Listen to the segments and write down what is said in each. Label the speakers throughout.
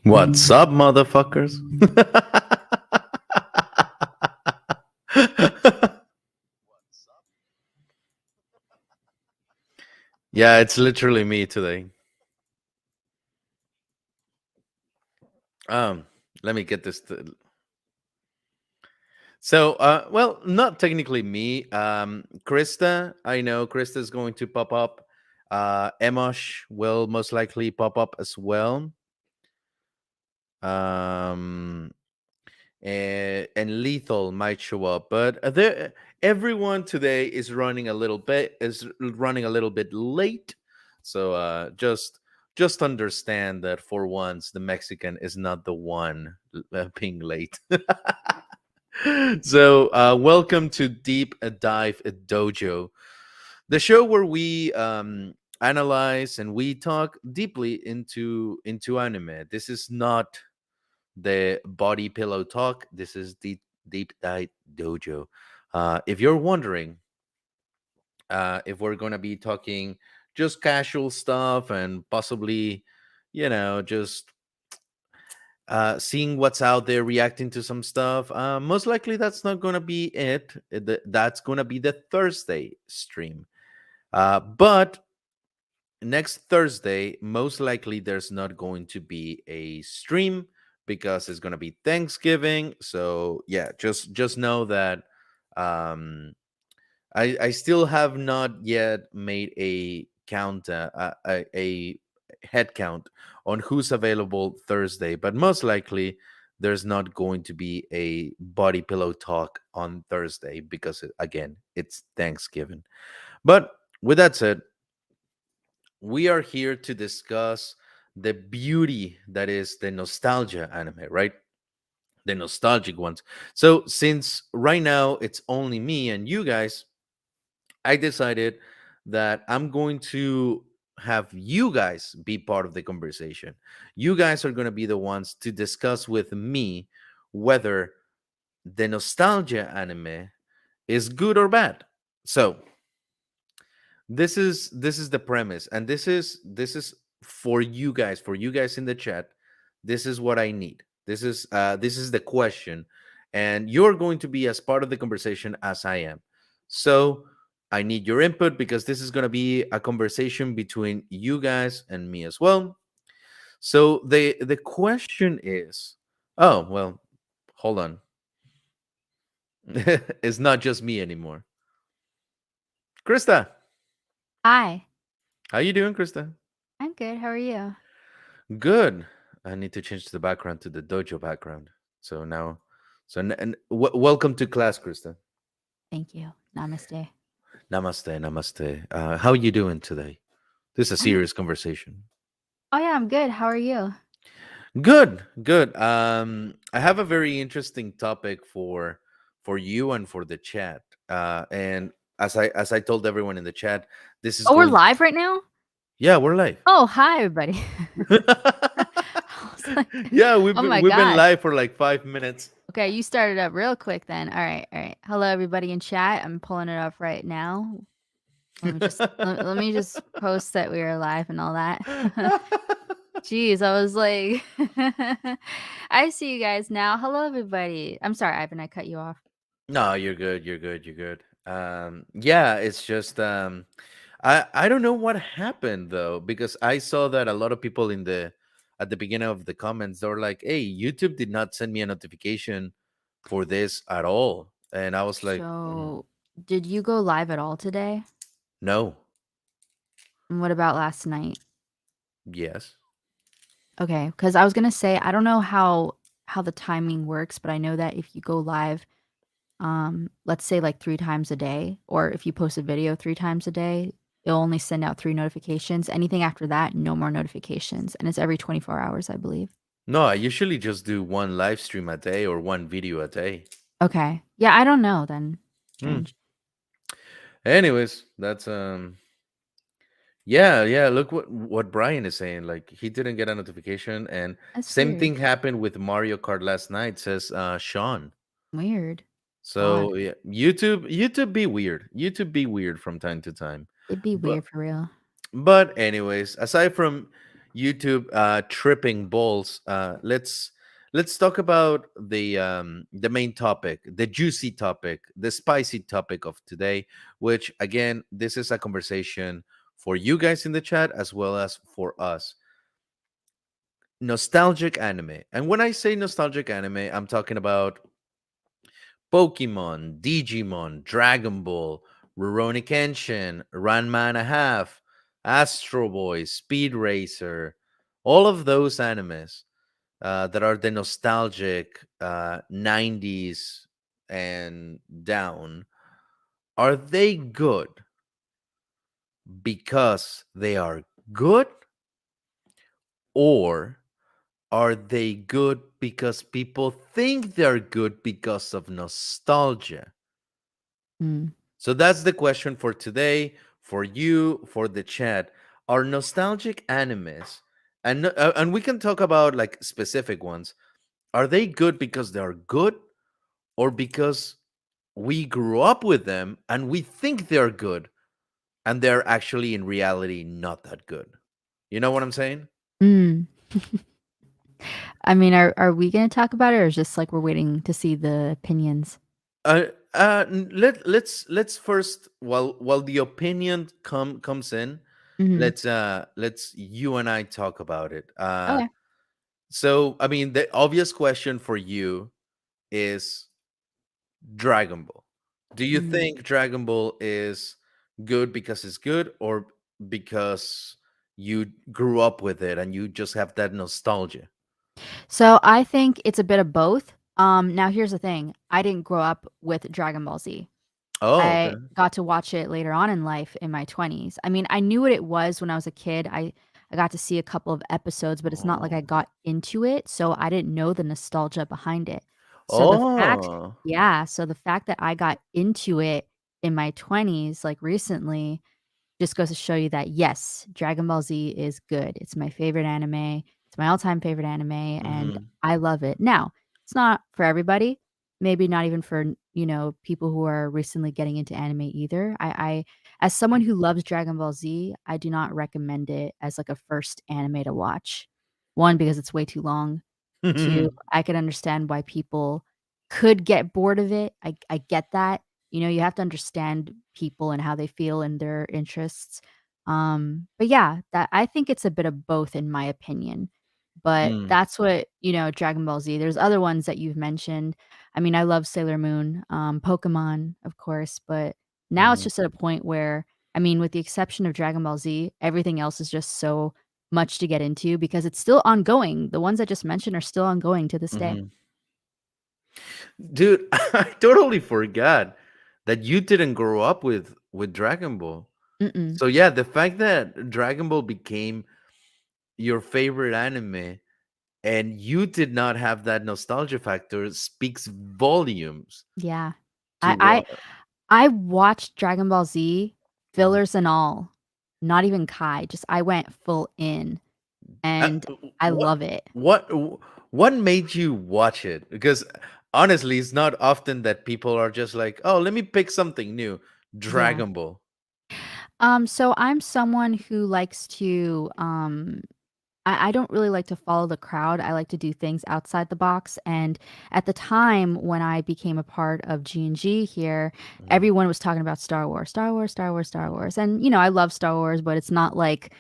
Speaker 1: What's up, motherfuckers? Yeah, it's literally me today. Um, Let me get this. Well, not technically me. Krista, I know Krista is going to pop up. Emosh will most likely pop up as well. Um, and Lethal might show up, but everyone today is running a little bit late. So just understand that for once the Mexican is not the one being late. So welcome to Deep Dive Dojo, the show where we analyze and we talk deeply into anime. This is not the body pillow talk. This is the deep dive dojo. If you're wondering if we're gonna be talking just casual stuff and possibly, just seeing what's out there, reacting to some stuff, most likely that's not gonna be it. That's gonna be the Thursday stream. But next Thursday, most likely there's not going to be a stream because it's going to be Thanksgiving. So yeah, just know that um I still have not yet made a count a head count on who's available Thursday, but most likely there's not going to be a body pillow talk on Thursday because again, it's Thanksgiving. But with that said, we are here to discuss the beauty that is the nostalgia anime, right? The nostalgic ones. So, since right now it's only me and you guys, I decided that I'm going to have you guys be part of the conversation. You guys are going to be the ones to discuss with me whether the nostalgia anime is good or bad. So, this is the premise, and this is for you guys in the chat. This is what I need. This is the question, and you're going to be as part of the conversation as I am. So I need your input because this is going to be a conversation between you guys and me as well. So the question is, oh well, hold on. It's not just me anymore. Krista,
Speaker 2: Hi,
Speaker 1: how you doing, Krista?
Speaker 2: I'm good. How are you?
Speaker 1: Good. I need to change the background to the dojo background. So now, welcome to class, Krista.
Speaker 2: Thank you. Namaste.
Speaker 1: Namaste, namaste. How are you doing today? This is a
Speaker 2: I'm
Speaker 1: serious conversation.
Speaker 2: Oh yeah, I'm good. How are you?
Speaker 1: Good, good. I have a very interesting topic for you and for the chat. And as I told everyone in the chat, this is
Speaker 2: Oh, we're
Speaker 1: going.
Speaker 2: live right now?
Speaker 1: Yeah, we're live.
Speaker 2: Oh, hi everybody. I was like,
Speaker 1: Yeah, we've
Speaker 2: oh
Speaker 1: been,
Speaker 2: my
Speaker 1: we've been
Speaker 2: gosh.
Speaker 1: live for like 5 minutes.
Speaker 2: Okay, you started up real quick then. All right, all right. Hello everybody in chat. I'm pulling it up right now. Let me just post that we are live and all that. Jeez, I was like I see you guys now. Hello everybody. I'm sorry, Ivan, I cut you off.
Speaker 1: No, you're good. You're good. You're good. Yeah, it's just I don't know what happened though because I saw that a lot of people in the at the beginning of the comments they were like, "Hey, YouTube did not send me a notification for this at all," and I was like,
Speaker 2: So, did you go live at all today?
Speaker 1: "No,
Speaker 2: And what about last night?
Speaker 1: yes,
Speaker 2: Okay, because I was gonna say I don't know how the timing works, but I know that if you go live, let's say like 3 times a day, or if you post a video 3 times a day, it'll only send out 3 notifications. Anything after that, no more notifications, and it's every 24 hours, I believe.
Speaker 1: no." I usually just do one live stream a day or one video a day.
Speaker 2: Okay, yeah, I don't know then.
Speaker 1: Hmm.
Speaker 2: Strange.
Speaker 1: Anyways, that's yeah, yeah. Look what Brian is saying. Like he didn't get a notification, and
Speaker 2: That's
Speaker 1: same
Speaker 2: weird.
Speaker 1: thing happened with Mario Kart last night. Says Sean.
Speaker 2: Weird. God,
Speaker 1: So yeah, YouTube be weird. YouTube be weird from time to time.
Speaker 2: it'd be
Speaker 1: But
Speaker 2: weird for real.
Speaker 1: but anyways, aside from YouTube tripping balls. Let's talk about the main topic, the juicy topic, the spicy topic of today. Which again, this is a conversation for you guys in the chat as well as for us. Nostalgic anime, and when I say nostalgic anime, I'm talking about Pokemon, Digimon, Dragon Ball, Rurouni Kenshin, Ranma and a Half, Astro Boy, Speed Racer, all of those animes that are the nostalgic 90s and down, are they good because they are good, or are they good because people think they're good because of nostalgia?
Speaker 2: Mm.
Speaker 1: So that's the question for today, for you, for the chat. Are nostalgic animes, and we can talk about like specific ones. Are they good because they are good, or because we grew up with them and we think they're good, and they're actually in reality not that good? You know what I'm saying?
Speaker 2: Mm. I mean, are we gonna talk about it, or is just like we're waiting to see the opinions?
Speaker 1: Let's first, while the opinion comes in,
Speaker 2: Hmm.
Speaker 1: let's you and I talk about it.
Speaker 2: Okay.
Speaker 1: So I mean, the obvious question for you is Dragon Ball. Do you
Speaker 2: Mhm.
Speaker 1: think Dragon Ball is good because it's good, or because you grew up with it and you just have that nostalgia?
Speaker 2: So I think it's a bit of both. Now here's the thing. I didn't grow up with Dragon Ball Z.
Speaker 1: Oh, okay.
Speaker 2: I got to watch it later on in life in my 20s. I mean, I knew what it was when I was a kid. I got to see a couple of episodes, but it's not like I
Speaker 1: Oh,
Speaker 2: got into it, so I didn't know the nostalgia behind it. So the fact
Speaker 1: oh.
Speaker 2: yeah, so the fact that I got into it in my 20s, like recently, just goes to show you that yes, Dragon Ball Z is good. It's my favorite anime. It's my all-time favorite anime, and
Speaker 1: Mm-hmm.
Speaker 2: I love it. Now, it's not for everybody. Maybe not even for, people who are recently getting into anime either. I as someone who loves Dragon Ball Z, I do not recommend it as like a first anime to watch. One, because it's way too long. 2, I can understand why people could get bored of it. I get that. You have to understand people and how they feel and their interests. But yeah, that I think it's a bit of both in my opinion. But
Speaker 1: Mm,
Speaker 2: that's what, Dragon Ball Z. There's other ones that you've mentioned. I mean, I love Sailor Moon, Pokemon, of course, but now it's
Speaker 1: mhm.
Speaker 2: just at a point where, I mean, with the exception of Dragon Ball Z, everything else is just so much to get into because it's still ongoing. The ones I just mentioned are still ongoing to this day.
Speaker 1: Mhm. Dude, I totally forgot that you didn't grow up with Dragon Ball.
Speaker 2: Mm-mm.
Speaker 1: So yeah, the fact that Dragon Ball became your favorite anime and you did not have that nostalgia factor speaks volumes
Speaker 2: Yeah.
Speaker 1: to
Speaker 2: I I
Speaker 1: what.
Speaker 2: I watched Dragon Ball Z, fillers and all, not even Kai, just I went full in,
Speaker 1: Uh,
Speaker 2: and I
Speaker 1: what
Speaker 2: love it.
Speaker 1: what what made you watch it? Because honestly, it's not often that people are just like, "Oh, let me pick something new."
Speaker 2: Yeah.
Speaker 1: Dragon Ball.
Speaker 2: So I'm someone who likes to, I don't really like to follow the crowd. I like to do things outside the box. And at the time when I became a part of G&G here,
Speaker 1: Mhm.
Speaker 2: everyone was talking about Star Wars, Star Wars, Star Wars, Star Wars. And, I love Star Wars, but it's not like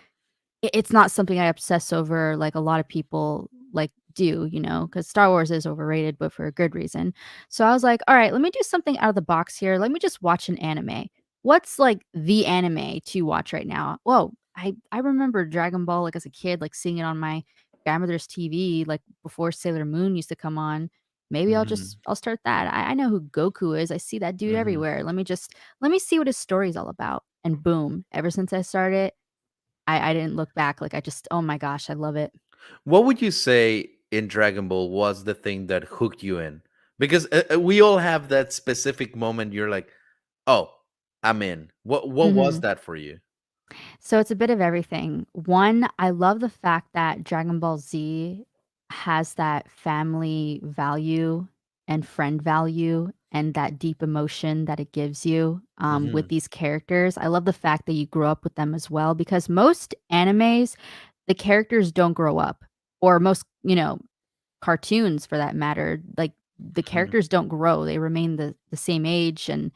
Speaker 2: it's not something I obsess over like a lot of people like do, because Star Wars is overrated, but for a good reason. So I was like, all right, let me do something out of the box here. Let me just watch an anime. What's like the anime to watch right now? Whoa, I remember Dragon Ball like as a kid, like seeing it on my grandmother's TV, like before Sailor Moon used to come on. Maybe
Speaker 1: Mhm.
Speaker 2: I'll start that. I know who Goku is. I see that dude
Speaker 1: Mhm.
Speaker 2: everywhere. Let me see what his story's all about. And boom, ever since I started, I didn't look back, like, I just oh my gosh, I love it.
Speaker 1: What would you say in Dragon Ball was the thing that hooked you in? Because we all have that specific moment. You're like, "Oh, I'm in." What was
Speaker 2: Mhm.
Speaker 1: that for you?
Speaker 2: So it's a bit of everything. One, I love the fact that Dragon Ball Z has that family value and friend value and that deep emotion that it gives you, with
Speaker 1: Hmm.
Speaker 2: these characters. I love the fact that you grew up with them as well because most animes, the characters don't grow up, or most, cartoons for that matter, like the
Speaker 1: Mhm.
Speaker 2: characters don't grow. They remain the same age and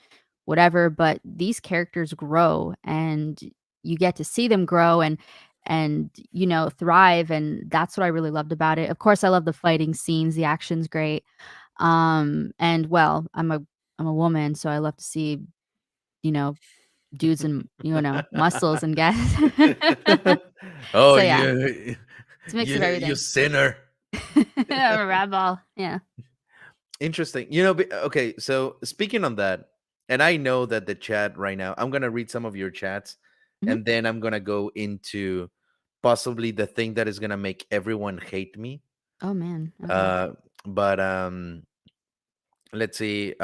Speaker 2: whatever, but these characters grow and you get to see them grow and thrive, and that's what I really loved about it. Of course, I love the fighting scenes, the action's great. And well, I'm a woman, so I love to see, you know, dudes and muscles and gas.
Speaker 1: Oh,
Speaker 2: So yeah,
Speaker 1: you,
Speaker 2: it's a mix of
Speaker 1: you
Speaker 2: everything.
Speaker 1: sinner.
Speaker 2: I'm a rag ball. Yeah.
Speaker 1: Interesting. Okay, so speaking on that, and I know that the chat right now, I'm gonna read some of your chats,
Speaker 2: Mhm.
Speaker 1: and then I'm gonna go into possibly the thing that is gonna make everyone hate me.
Speaker 2: Oh man. Okay.
Speaker 1: Uh, but let's see.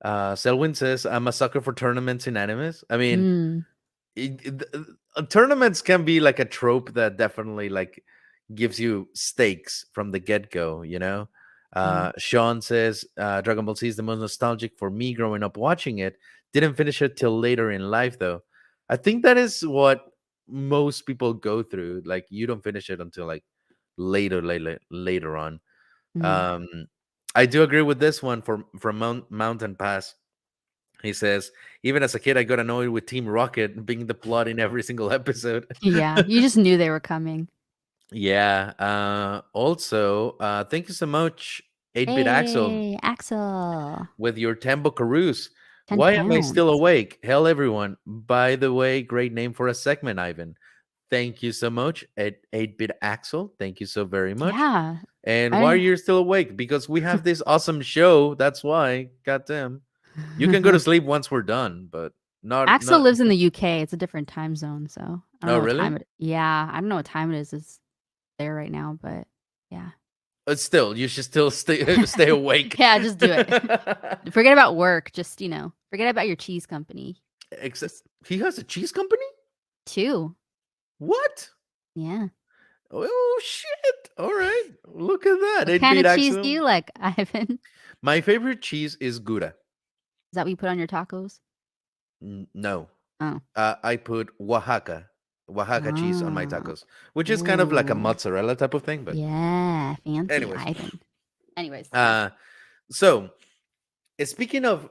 Speaker 1: Selwyn says I'm a sucker for tournaments in animes. I mean,
Speaker 2: Mm.
Speaker 1: tournaments can be like a trope that definitely like gives you stakes from the get-go,
Speaker 2: Mhm.
Speaker 1: Sean says Dragon Ball Z is the most nostalgic for me growing up watching it. Didn't finish it till later in life though. I think that is what most people go through. Like you don't finish it until like later on.
Speaker 2: Mhm.
Speaker 1: um I do agree with this one from Mountain Pass. He says, even as a kid, I got annoyed with Team Rocket being the plot in every single episode.
Speaker 2: Yeah, you just knew they were coming.
Speaker 1: Yeah. Also, thank you so much, 8-Bit Axel,
Speaker 2: Hey, Axel.
Speaker 1: with your Tembo Carouse.
Speaker 2: 10
Speaker 1: Why am I still
Speaker 2: pounds.
Speaker 1: awake? Hell, everyone. By the way, great name for a segment, Ivan. Thank you so much, 8-Bit Axel. Thank you so very much.
Speaker 2: Yeah.
Speaker 1: And why are
Speaker 2: I
Speaker 1: you still awake? Because we have this awesome show. That's why. Goddamn. You can go to sleep once we're done, but
Speaker 2: Axel
Speaker 1: not.
Speaker 2: lives in the UK. It's a different time zone, so I don't
Speaker 1: Oh,
Speaker 2: know what time
Speaker 1: really?
Speaker 2: it. Yeah, I don't know what time it is. It's there right now, but yeah.
Speaker 1: But still, you should still stay awake.
Speaker 2: Yeah, just do it. Forget about work. Just, forget about your cheese company.
Speaker 1: Except
Speaker 2: Just
Speaker 1: he has a cheese company.
Speaker 2: 2.
Speaker 1: What?
Speaker 2: Yeah.
Speaker 1: Oh shit! All right, look at that.
Speaker 2: What
Speaker 1: It
Speaker 2: kind
Speaker 1: beat
Speaker 2: of cheese do
Speaker 1: Axel.
Speaker 2: you like, Ivan? Is
Speaker 1: My favorite cheese is Gouda.
Speaker 2: that what you put on your tacos?
Speaker 1: No,
Speaker 2: Oh.
Speaker 1: I put Oaxaca cheese on my
Speaker 2: Ah.
Speaker 1: tacos, which is kind of like a
Speaker 2: Ooh.
Speaker 1: mozzarella type of thing. But
Speaker 2: Yeah, fancy
Speaker 1: anyways,
Speaker 2: Ivan. Anyways, yeah.
Speaker 1: uh, so speaking of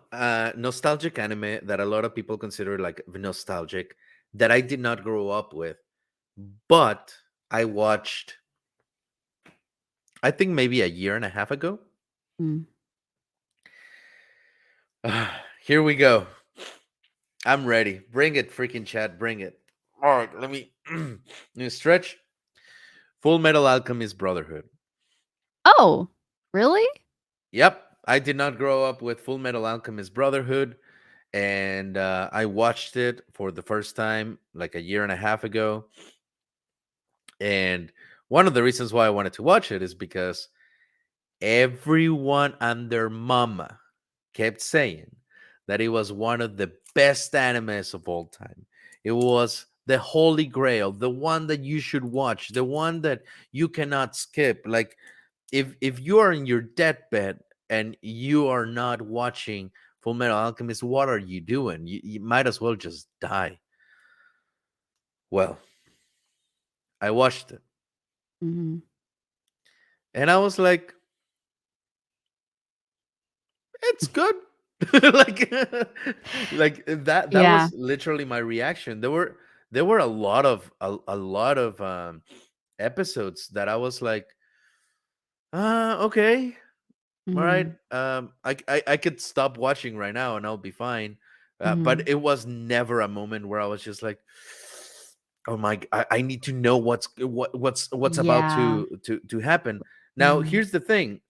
Speaker 1: nostalgic anime that a lot of people consider like nostalgic, that I did not grow up with, but I watched, I think maybe a year and a half ago.
Speaker 2: Mm.
Speaker 1: Here we go. I'm ready. Bring it, freaking chat. Bring it. All right, let me stretch. Full Metal Alchemist Brotherhood.
Speaker 2: Oh, really?
Speaker 1: Yep, I did not grow up with Full Metal Alchemist Brotherhood, and I watched it for the first time like a year and a half ago. And one of the reasons why I wanted to watch it is because everyone and their mama kept saying that it was one of the best animes of all time. It was the holy grail, the one that you should watch, the one that you cannot skip. Like if you are in your deathbed and you are not watching Full Metal Alchemist, what are you doing? You might as well just die. Well, I watched it
Speaker 2: Mhm.
Speaker 1: and I was like, it's good. like like that
Speaker 2: Yeah.
Speaker 1: was literally my reaction. There were a lot of episodes that I was like, okay, all right,
Speaker 2: Mhm.
Speaker 1: I could stop watching right now and I'll be fine. But
Speaker 2: Mhm.
Speaker 1: it was never a moment where I was just like, oh my I need to know what's about
Speaker 2: Yeah.
Speaker 1: to happen. Now
Speaker 2: Mhm.
Speaker 1: here's the thing.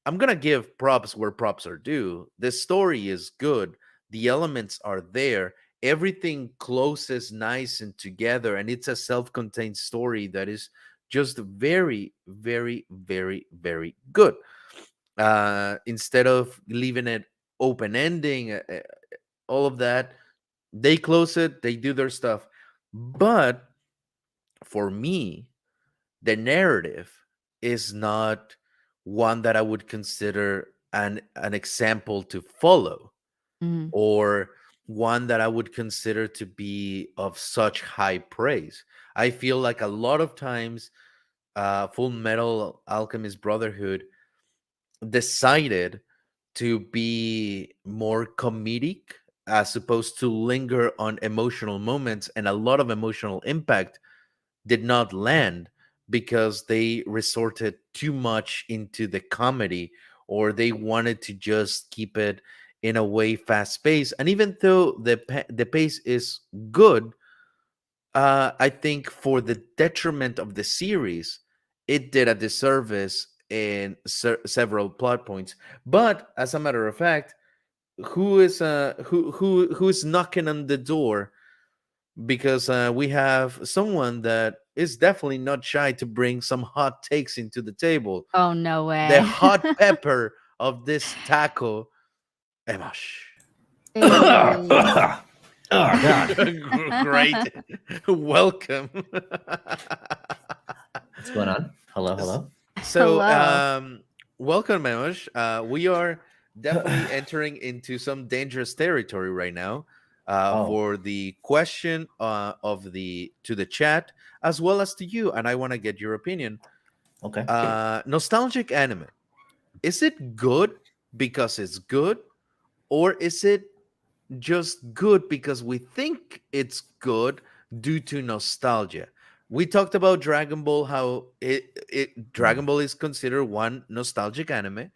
Speaker 1: I'm gonna give props where props are due. The story is good, the elements are there, everything closes nice and together, and it's a self-contained story that is just very very very very good. Instead of leaving it open ending, all of that, they close it, they do their stuff. But for me, the narrative is not one that I would consider an example to follow,
Speaker 2: Mhm.
Speaker 1: or one that I would consider to be of such high praise. I feel like a lot of times, Full Metal Alchemist Brotherhood decided to be more comedic as opposed to linger on emotional moments, and a lot of emotional impact did not land because they resorted too much into the comedy, or they wanted to just keep it in a way fast paced. And even though the pace is good, I think for the detriment of the series, it did a disservice in several plot points. But as a matter of fact, who is knocking on the door? Because we have someone that is definitely not shy to bring some hot takes into the table.
Speaker 2: Oh, no
Speaker 1: The
Speaker 2: way.
Speaker 1: hot pepper of this taco, Emash.
Speaker 2: Hey.
Speaker 3: Oh God,
Speaker 1: Great. Welcome.
Speaker 3: what's going on? Hello,
Speaker 1: S-
Speaker 3: hello.
Speaker 1: so,
Speaker 2: Hello.
Speaker 1: welcome, Emash. We are definitely entering into some dangerous territory right now.
Speaker 3: Oh,
Speaker 1: For the question of the to the chat as well as to you, and I want to get your opinion.
Speaker 3: okay.
Speaker 1: Nostalgic anime, is it good because it's good, or is it just good because we think it's good due to nostalgia? We talked about Dragon Ball, how
Speaker 3: Hmm,
Speaker 1: Dragon Ball is considered one nostalgic anime,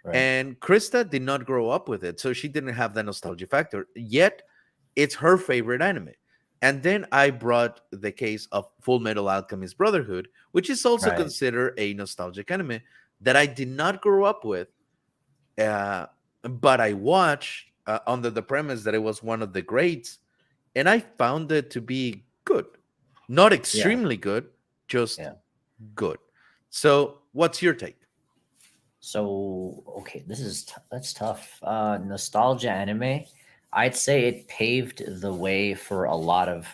Speaker 3: right.
Speaker 1: and Krista did not grow up with it, so she didn't have that nostalgia factor. Yet, it's her favorite anime. And then I brought the case of Full Metal Alchemist Brotherhood, which is also
Speaker 3: Right.
Speaker 1: considered a nostalgic anime that I did not grow up with, uh, but I watched under the premise that it was one of the greats, and I found it to be good. Not
Speaker 3: Yeah.
Speaker 1: extremely good, just
Speaker 3: Yeah.
Speaker 1: good. So, what's your take?
Speaker 3: So okay, that's tough. Nostalgia anime. I'd say it paved the way for a lot of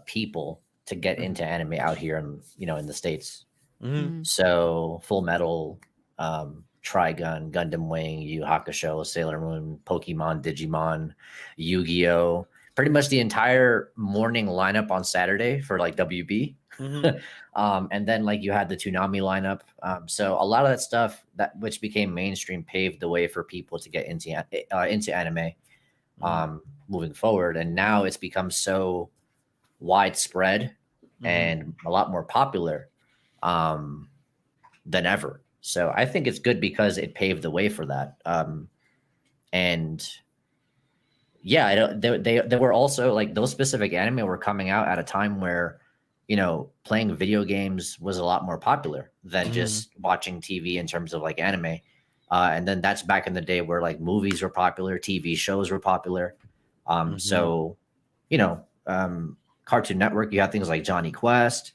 Speaker 3: people to get
Speaker 1: Mhm,
Speaker 3: into anime out here in in the states.
Speaker 1: mhm,
Speaker 2: Mm.
Speaker 3: So Full Metal, Trigun, Gundam Wing, Yu Yu Hakusho, Sailor Moon, Pokemon, Digimon, Yu-Gi-Oh. Pretty much the entire morning lineup on Saturday for like WB.
Speaker 1: mhm,
Speaker 3: And then like you had the Toonami lineup. So a lot of that stuff that which became mainstream paved the way for people to get into anime
Speaker 1: mhm,
Speaker 3: moving forward. And now it's become so widespread
Speaker 1: mhm,
Speaker 3: and a lot more popular. Um, than ever. So I think it's good because it paved the way for that. And yeah, I don't, they were also like those specific anime were coming out at a time where playing video games was a lot more popular than
Speaker 1: mhm,
Speaker 3: just watching TV in terms of like anime. And then that's back in the day where like movies were popular, TV shows were popular.
Speaker 1: mhm,
Speaker 3: So you know, Cartoon Network, you had things like Johnny Quest,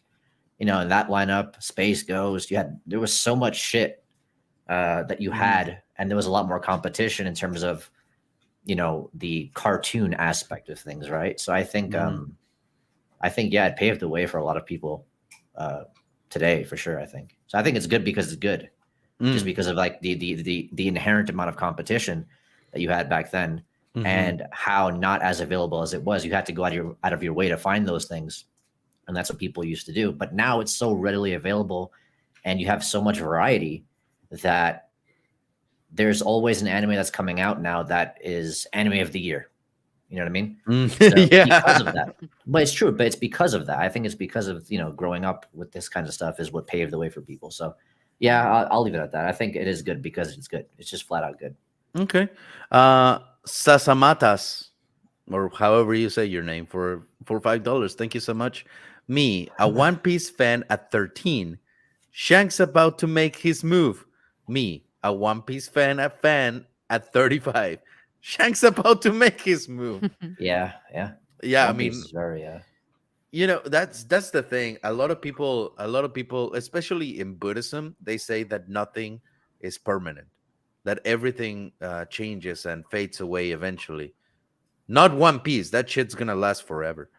Speaker 3: in that lineup, Space Ghost. There was so much shit that you
Speaker 1: mhm,
Speaker 3: had, and there was a lot more competition in terms of the cartoon aspect of things, right? So
Speaker 1: mhm,
Speaker 3: I think yeah, it paved the way for a lot of people uh, today for sure. I think so. I think it's good because it's good, just
Speaker 1: mm,
Speaker 3: because of like the inherent amount of competition that you had back then,
Speaker 1: mhm,
Speaker 3: and how not as available as it was. You had to go out of your way to find those things, and that's what people used to do. But now it's so readily available, and you have so much variety that there's always an anime that's coming out now that is anime of the year. You know what I mean?
Speaker 1: mm.
Speaker 3: So because of
Speaker 1: Yeah.
Speaker 3: that, but it's true. But it's because of that. I think it's because of growing up with this kind of stuff is what paved the way for people. So yeah, I'll leave it at that. I think it is good because it's good. It's just flat out good.
Speaker 1: Okay. Sasamatas, or however you say your name, for $5. Thank you so much. Me, a One Piece fan at 13. Shanks about to make his move. Me, a One Piece fan at 35. Shanks about to make his move.
Speaker 3: Yeah, yeah.
Speaker 1: Yeah, I
Speaker 3: One Piece
Speaker 1: mean,
Speaker 3: is very
Speaker 1: that's the thing. A lot of people, especially in Buddhism, they say that nothing is permanent, that everything changes and fades away eventually. Not One Piece. That shit's gonna last forever.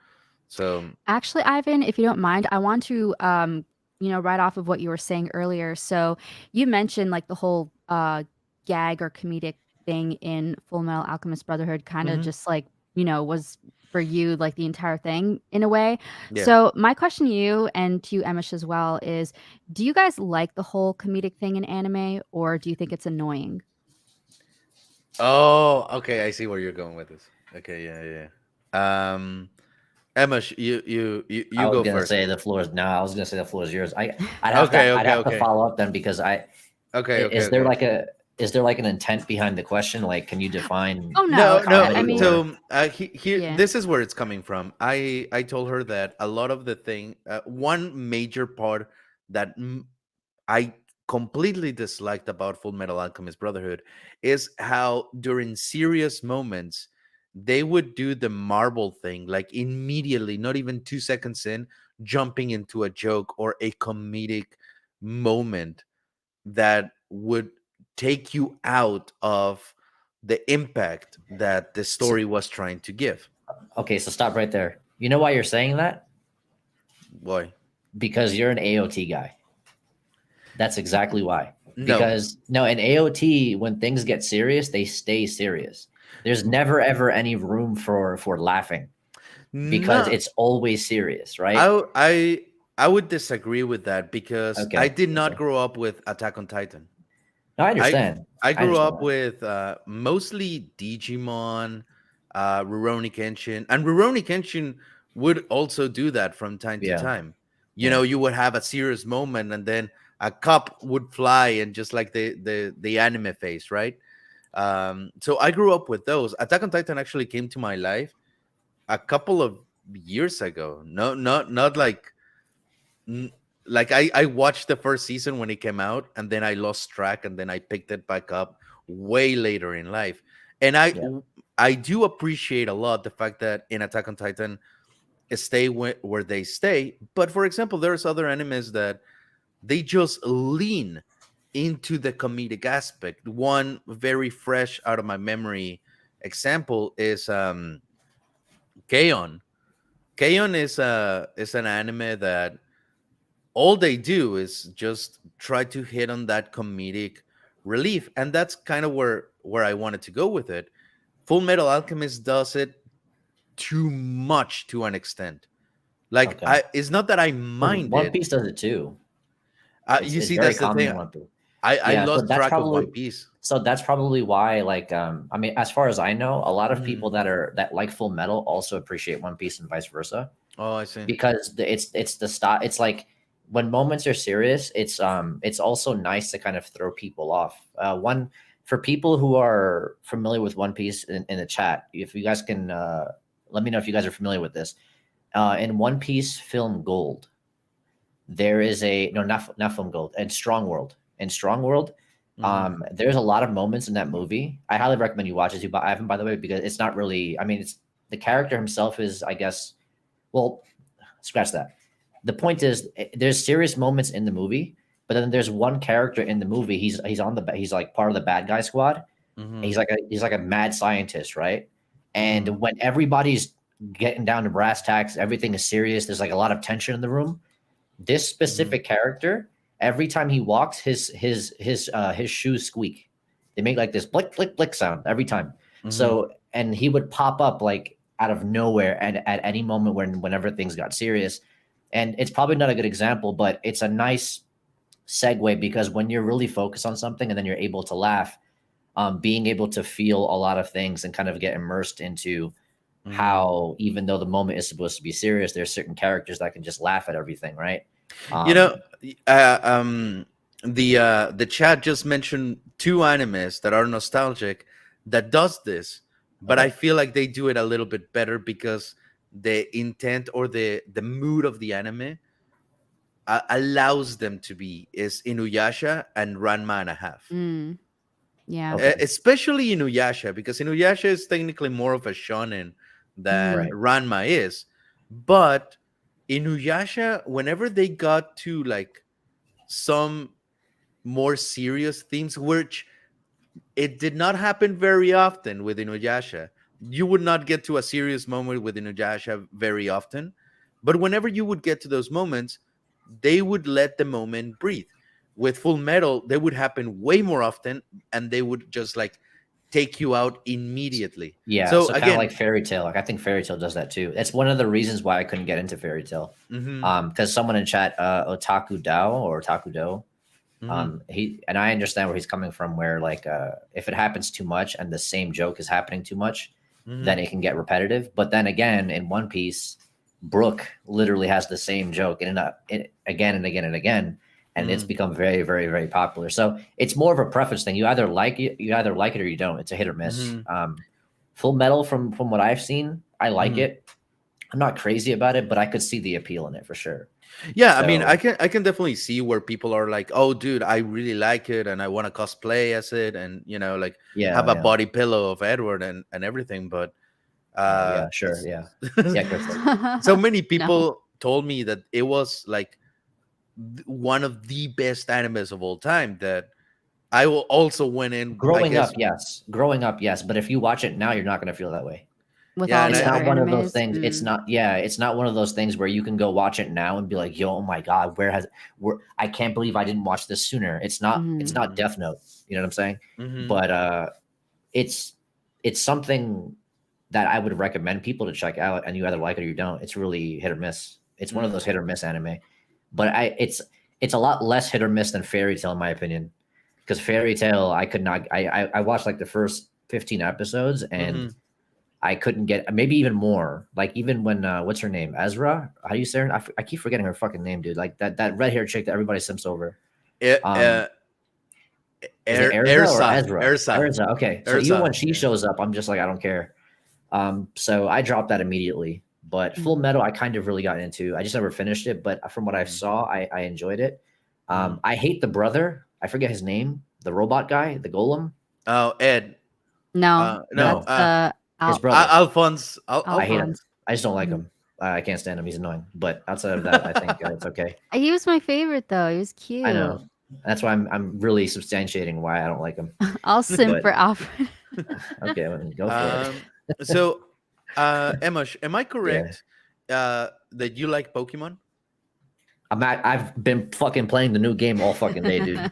Speaker 1: So,
Speaker 2: Actually, Ivan, if you don't mind, I want to right off of what you were saying earlier. So you mentioned like the whole gag or comedic thing in Full Metal Alchemist Brotherhood kind of
Speaker 1: Hmm.
Speaker 2: just like, was for you like the entire thing in a way.
Speaker 1: Yeah.
Speaker 2: So my question to you and to you, Emish, as well is, do you guys like the whole comedic thing in anime, or do you think it's annoying?
Speaker 1: Oh, okay. I see where you're going with this. Okay, yeah, yeah. Emma,
Speaker 3: I
Speaker 1: you
Speaker 3: was
Speaker 1: go
Speaker 3: gonna
Speaker 1: first.
Speaker 3: say the floor is no. I was gonna say the floor is yours. I'd have to
Speaker 1: Okay,
Speaker 3: I'd
Speaker 1: okay,
Speaker 3: have to
Speaker 1: okay,
Speaker 3: follow up then because
Speaker 1: okay,
Speaker 3: is there
Speaker 1: okay.
Speaker 3: like a is there like an intent behind the question? Like, can you define
Speaker 2: Oh no,
Speaker 1: No, no.
Speaker 2: I
Speaker 3: comedy
Speaker 2: mean,
Speaker 3: or
Speaker 1: So here,
Speaker 2: yeah.
Speaker 1: this is where it's coming from. I told her that a lot of the thing, one major part that I completely disliked about Full Metal Alchemist Brotherhood is how during serious moments they would do the marble thing, like immediately, not even 2 seconds in, jumping into a joke or a comedic moment that would take you out of the impact that the
Speaker 3: so,
Speaker 1: story was trying to give.
Speaker 3: okay? So stop right there. You know why you're saying that?
Speaker 1: Boy,
Speaker 3: Because you're an AOT guy. That's exactly why.
Speaker 1: no,
Speaker 3: Because no, in AOT, when things get serious, they stay serious. There's never ever any room for laughing because
Speaker 1: no.
Speaker 3: it's always serious,
Speaker 1: I
Speaker 3: right?
Speaker 1: w- I would disagree with that because I
Speaker 3: Okay.
Speaker 1: did not
Speaker 3: Okay.
Speaker 1: grow up with Attack on Titan.
Speaker 3: No, I
Speaker 1: I
Speaker 3: understand.
Speaker 1: I
Speaker 3: I
Speaker 1: grew
Speaker 3: understand
Speaker 1: up
Speaker 3: that.
Speaker 1: with mostly Digimon, Rurouni Kenshin, and Rurouni Kenshin would also do that from time to
Speaker 3: Yeah.
Speaker 1: time. You
Speaker 3: Yeah.
Speaker 1: know, you would have a serious moment, and then a cup would fly, and just like the anime face, right? So I grew up with those. Attack on Titan actually came to my life a couple of years ago. No, not like N- like I watched the first season when it came out, and then I lost track, and then I picked it back up way later in life. And
Speaker 3: Yeah.
Speaker 1: I do appreciate a lot the fact that in Attack on Titan stay where they stay. But for example, there's other animes that they just lean into the comedic aspect. One very fresh out of my memory example is K-On! K-On! Is an anime that all they do is just try to hit on that comedic relief, and that's kind of where I wanted to go with it. Full Metal Alchemist does it too much to an extent. Like,
Speaker 3: Okay.
Speaker 1: I it's not that I
Speaker 3: Well,
Speaker 1: mind
Speaker 3: One
Speaker 1: it.
Speaker 3: Piece does it too.
Speaker 1: You
Speaker 3: It's
Speaker 1: see,
Speaker 3: very
Speaker 1: that's the
Speaker 3: common
Speaker 1: thing.
Speaker 3: in One Piece.
Speaker 1: I
Speaker 3: Yeah,
Speaker 1: lost track of One Piece.
Speaker 3: so that's probably why like I mean as far as I know, a lot of
Speaker 1: Mhm.
Speaker 3: people that like Full Metal also appreciate One Piece and vice versa
Speaker 1: Oh, I see.
Speaker 3: because it's the style. It's like when moments are serious, it's also nice to kind of throw people off. One for people who are familiar with One Piece in the chat, if you guys can let me know if you guys are familiar with this. In One Piece film Gold, there is a no not film gold and strong world in strong world.
Speaker 1: Hmm.
Speaker 3: There's a lot of moments in that movie. I highly recommend you watch it too, but I haven't, by the way, because it's not really, I mean, it's the character himself is, I guess, well, scratch that. The point is there's serious moments in the movie, but then there's one character in the movie, he's on the he's like part of the bad guy squad.
Speaker 1: Hmm.
Speaker 3: He's like a mad scientist, right?
Speaker 1: Hmm.
Speaker 3: And when everybody's getting down to brass tacks, everything is serious, there's like a lot of tension in the room. This
Speaker 1: Hmm.
Speaker 3: specific character, every time he walks, his shoes squeak. They make like this blick blick blick sound every time.
Speaker 1: Hmm.
Speaker 3: So and he would pop up like out of nowhere at any moment whenever things got serious. And it's probably not a good example, but it's a nice segue because when you're really focused on something and then you're able to laugh, being able to feel a lot of things and kind of get immersed into
Speaker 1: Hmm.
Speaker 3: how even though the moment is supposed to be serious, there's certain characters that can just laugh at everything, right?
Speaker 1: You know,
Speaker 3: Um,
Speaker 1: uh, um, the chat just mentioned two animes that are nostalgic that does this, but I
Speaker 3: okay,
Speaker 1: feel like they do it a little bit better because the intent or the mood of the anime allows them to be is Inuyasha and Ranma and a half.
Speaker 2: Mm, yeah.
Speaker 3: okay,
Speaker 1: Especially Inuyasha, because Inuyasha is technically more of a shonen than
Speaker 2: Mm,
Speaker 3: right,
Speaker 1: Ranma is, but Inuyasha, whenever they got to like some more serious themes, which it did not happen very often with Inuyasha. You would not get to a serious moment with Inuyasha very often, but whenever you would get to those moments, they would let the moment breathe. With Full Metal, they would happen way more often, and they would just like take you out immediately.
Speaker 3: Yeah,
Speaker 1: So
Speaker 3: so kind of
Speaker 1: again,
Speaker 3: like Fairy Tale. Like I think Fairy Tale does that too. That's one of the reasons why I couldn't get into Fairy Tale.
Speaker 1: mhm,
Speaker 3: Because someone in chat, Otaku Dao or Otaku Do,
Speaker 1: mhm,
Speaker 3: he and I understand where he's coming from. Where like if it happens too much and the same joke is happening too much, then
Speaker 1: mhm,
Speaker 3: it can get repetitive. But then again, in One Piece, Brook literally has the same joke again and again and again, and it's
Speaker 1: mhm,
Speaker 3: become very, very, very popular. So it's more of a preference thing. You either like it or you don't. It's a hit or miss.
Speaker 1: mhm,
Speaker 3: Full Metal, from what I've seen, I like
Speaker 1: mhm.
Speaker 3: it. I'm not crazy about it, but I could see the appeal in it for sure.
Speaker 1: Yeah, I mean,
Speaker 3: So
Speaker 1: I can definitely see where people are like, "Oh, dude, I really like it, and I want to cosplay as it, and like
Speaker 3: yeah,
Speaker 1: have a
Speaker 3: yeah,
Speaker 1: body pillow of Edward and everything." But
Speaker 3: yeah, sure,
Speaker 1: s-
Speaker 3: yeah, yeah, Krista.
Speaker 1: so many
Speaker 2: No.
Speaker 1: people told me that it was like one of the best animes of all time. That I will also went in, I guess.
Speaker 3: Growing up, yes, but if you watch it now, you're not going to feel that way.
Speaker 2: With
Speaker 1: Yeah,
Speaker 2: all
Speaker 1: and
Speaker 2: the
Speaker 3: It's
Speaker 2: other
Speaker 3: not one of those
Speaker 2: animes.
Speaker 3: things. It's not, yeah, it's not one of those things where you can go watch it now and be like, yo, oh my God, I can't believe I didn't watch this sooner. It's
Speaker 2: Mhm.
Speaker 3: not
Speaker 1: Mhm,
Speaker 3: Death Note. You know what I'm saying?
Speaker 1: mhm,
Speaker 3: But it's it's something that I would recommend people to check out, and you either like it or you don't. It's really hit or miss. It's one of those
Speaker 1: mhm.
Speaker 3: hit or miss anime, but it's a lot less hit or miss than Fairy Tale in my opinion. Because Fairy Tale, I could not. I watched like the first 15 episodes, and
Speaker 1: Mhm.
Speaker 3: I couldn't get maybe even more. Like even when what's her name, Ezra? How do you say her? I keep forgetting her fucking name, dude. Like that red haired chick that everybody simps over.
Speaker 1: E-
Speaker 3: Um, is it Erza or
Speaker 1: Ersa,
Speaker 3: Ezra?
Speaker 1: Ersa,
Speaker 3: Erza. Okay, so even when
Speaker 1: Ersa.
Speaker 3: she
Speaker 1: Yeah.
Speaker 3: shows up, I'm just like I don't care. So I dropped that immediately. But Full
Speaker 2: Mhm.
Speaker 3: Metal, I kind of really got into. I just never finished it, but from what I
Speaker 1: Mhm,
Speaker 3: saw, I enjoyed it.
Speaker 1: mhm.
Speaker 3: I hate the brother. I forget his name. The robot guy, the golem,
Speaker 1: Oh, Ed.
Speaker 2: No,
Speaker 1: No.
Speaker 2: that's
Speaker 3: no, his
Speaker 2: Al
Speaker 3: brother.
Speaker 1: Alphonse.
Speaker 3: I hate
Speaker 2: Alphonse.
Speaker 3: him. I just don't like
Speaker 2: Mhm.
Speaker 3: him. I can't stand him. He's annoying. But outside of that, I think it's okay.
Speaker 2: He was my favorite though. He was
Speaker 3: I
Speaker 2: cute.
Speaker 3: know. That's why I'm really substantiating why I don't like him.
Speaker 2: I'll simp
Speaker 3: But
Speaker 2: for Alfred.
Speaker 3: okay, well, go for it.
Speaker 1: um. So, Emma, am I
Speaker 3: Yeah.
Speaker 1: correct? That you like Pokemon,
Speaker 3: I've been fucking playing the new game all fucking day, dude.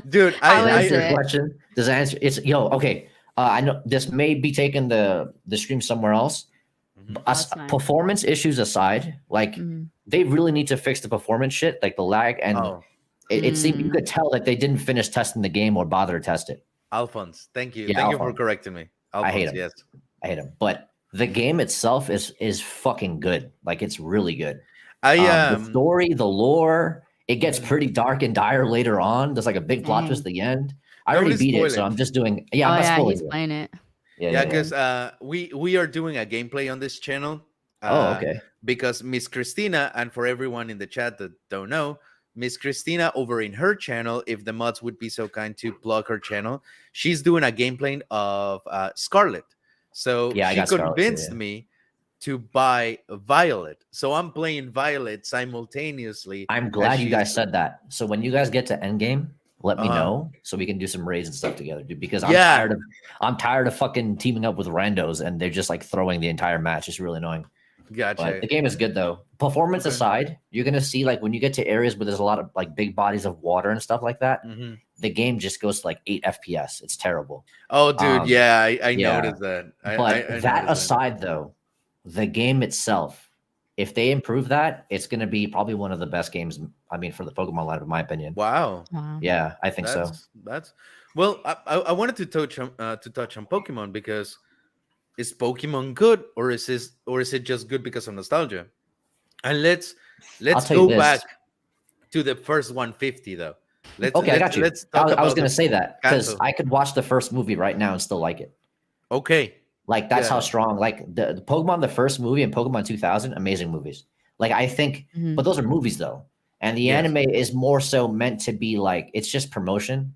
Speaker 1: dude?
Speaker 3: Does
Speaker 2: How
Speaker 3: that
Speaker 2: is
Speaker 3: answer your
Speaker 2: it?
Speaker 3: question? Does that answer? It's yo okay. I know this may be taking the stream somewhere else.
Speaker 1: Mhm.
Speaker 2: Oh, it's fine.
Speaker 3: Performance issues aside, like
Speaker 2: Mhm.
Speaker 3: they really need to fix the performance shit, like the lag, and
Speaker 1: Oh,
Speaker 3: it seemed you
Speaker 2: Mm.
Speaker 3: could tell that they didn't finish testing the game or bother to test it.
Speaker 1: Alphonse.
Speaker 3: Yeah,
Speaker 1: Thank you for
Speaker 3: Alphonse,
Speaker 1: correcting me,
Speaker 3: I hate
Speaker 1: Alphonse.
Speaker 3: him.
Speaker 1: Yes.
Speaker 3: I hate him. But the game itself is fucking good. Like it's really good.
Speaker 1: I
Speaker 3: The story, the lore, it gets
Speaker 1: mhm.
Speaker 3: pretty dark and dire later on. There's like a big plot twist
Speaker 2: Dang.
Speaker 3: at the end. I already
Speaker 1: Nobody's
Speaker 3: beat it, so
Speaker 1: spoiling.
Speaker 3: I'm just doing. Yeah, I'm
Speaker 2: Oh
Speaker 3: not
Speaker 2: yeah,
Speaker 3: spoiling
Speaker 2: he's
Speaker 3: it.
Speaker 2: playing it.
Speaker 3: Yeah,
Speaker 1: Yeah,
Speaker 3: yeah, yeah.
Speaker 1: because we are doing a gameplay on this channel.
Speaker 3: Oh,
Speaker 1: Uh,
Speaker 3: okay.
Speaker 1: because Miss Christina, and for everyone in the chat that don't know, Miss Christina over in her channel, if the mods would be so kind to plug her channel, she's doing a gameplay of Scarlet. So
Speaker 3: Yeah, I
Speaker 1: she
Speaker 3: got Scarlet too.
Speaker 1: convinced
Speaker 3: Yeah.
Speaker 1: me to buy Violet. So I'm playing Violet simultaneously
Speaker 3: I'm
Speaker 1: as
Speaker 3: glad you
Speaker 1: she's
Speaker 3: guys said that. So when you guys get to endgame, let me
Speaker 1: uh-huh.
Speaker 3: know so we can do some raids and stuff together, dude. Because
Speaker 1: Yeah,
Speaker 3: I'm tired of fucking teaming up with randos and they're just like throwing the entire match. It's really annoying. But
Speaker 1: gotcha.
Speaker 3: the game is good though. Performance
Speaker 1: Okay.
Speaker 3: aside, you're gonna see like when you get to areas where there's a lot of like big bodies of water and stuff like that,
Speaker 1: Mhm.
Speaker 3: the game just goes to like 8 FPS. It's terrible.
Speaker 1: Oh, dude,
Speaker 3: Um,
Speaker 1: yeah, I
Speaker 3: yeah.
Speaker 1: noticed that.
Speaker 3: But
Speaker 1: I
Speaker 3: that
Speaker 1: noticed that.
Speaker 3: aside though, the game itself, if they improve that, it's gonna be probably one of the best games. I mean, for the Pokemon line, in my opinion.
Speaker 1: Wow.
Speaker 2: Wow.
Speaker 3: Yeah, I think so.
Speaker 1: That's well. I wanted to touch on Pokemon because is Pokemon good or is it just good because of nostalgia? And
Speaker 3: I'll
Speaker 1: let's
Speaker 3: tell you
Speaker 1: go
Speaker 3: this.
Speaker 1: back to the first 150 though.
Speaker 3: Okay, I got you.
Speaker 1: Let's talk
Speaker 3: I was
Speaker 1: about
Speaker 3: gonna
Speaker 1: the
Speaker 3: say that because
Speaker 1: Kanto.
Speaker 3: I could watch the first movie right now and still like it.
Speaker 1: Okay,
Speaker 3: Like that's how
Speaker 1: yeah.
Speaker 3: strong. Like the Pokemon, the first movie and Pokemon 2000, amazing movies. Like I think, but
Speaker 2: Mhm.
Speaker 3: those are movies though, and the
Speaker 1: Yes.
Speaker 3: anime is more so meant to be like it's just promotion.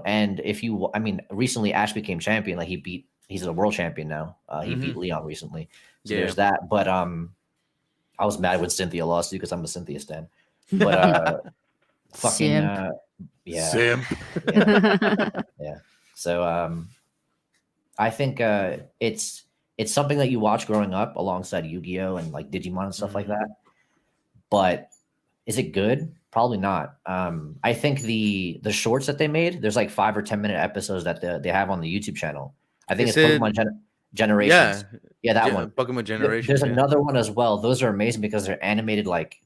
Speaker 3: And if you, I mean, recently Ash became champion. Like he's a world champion now. He beat
Speaker 1: Hmm.
Speaker 3: Leon recently, so
Speaker 1: Yeah.
Speaker 3: there's that. But I was mad when Cynthia lost too because I'm a Cynthia stan. But fucking
Speaker 2: Simp.
Speaker 3: yeah,
Speaker 1: Simp.
Speaker 3: yeah, yeah. So I think it's something that you watch growing up alongside Yu-Gi-Oh and like Digimon and stuff like
Speaker 1: Mhm.
Speaker 3: that. But is it good? Probably not. I think the shorts that they made, there's like 5 or 10 minute episodes that they have on the YouTube channel. I think
Speaker 1: Is
Speaker 3: it's
Speaker 1: it? Yeah,
Speaker 3: Generations. Yeah, that one.
Speaker 1: Pokemon
Speaker 3: There's
Speaker 1: Generations. Yeah.
Speaker 3: another one as well. Those are amazing because they're animated like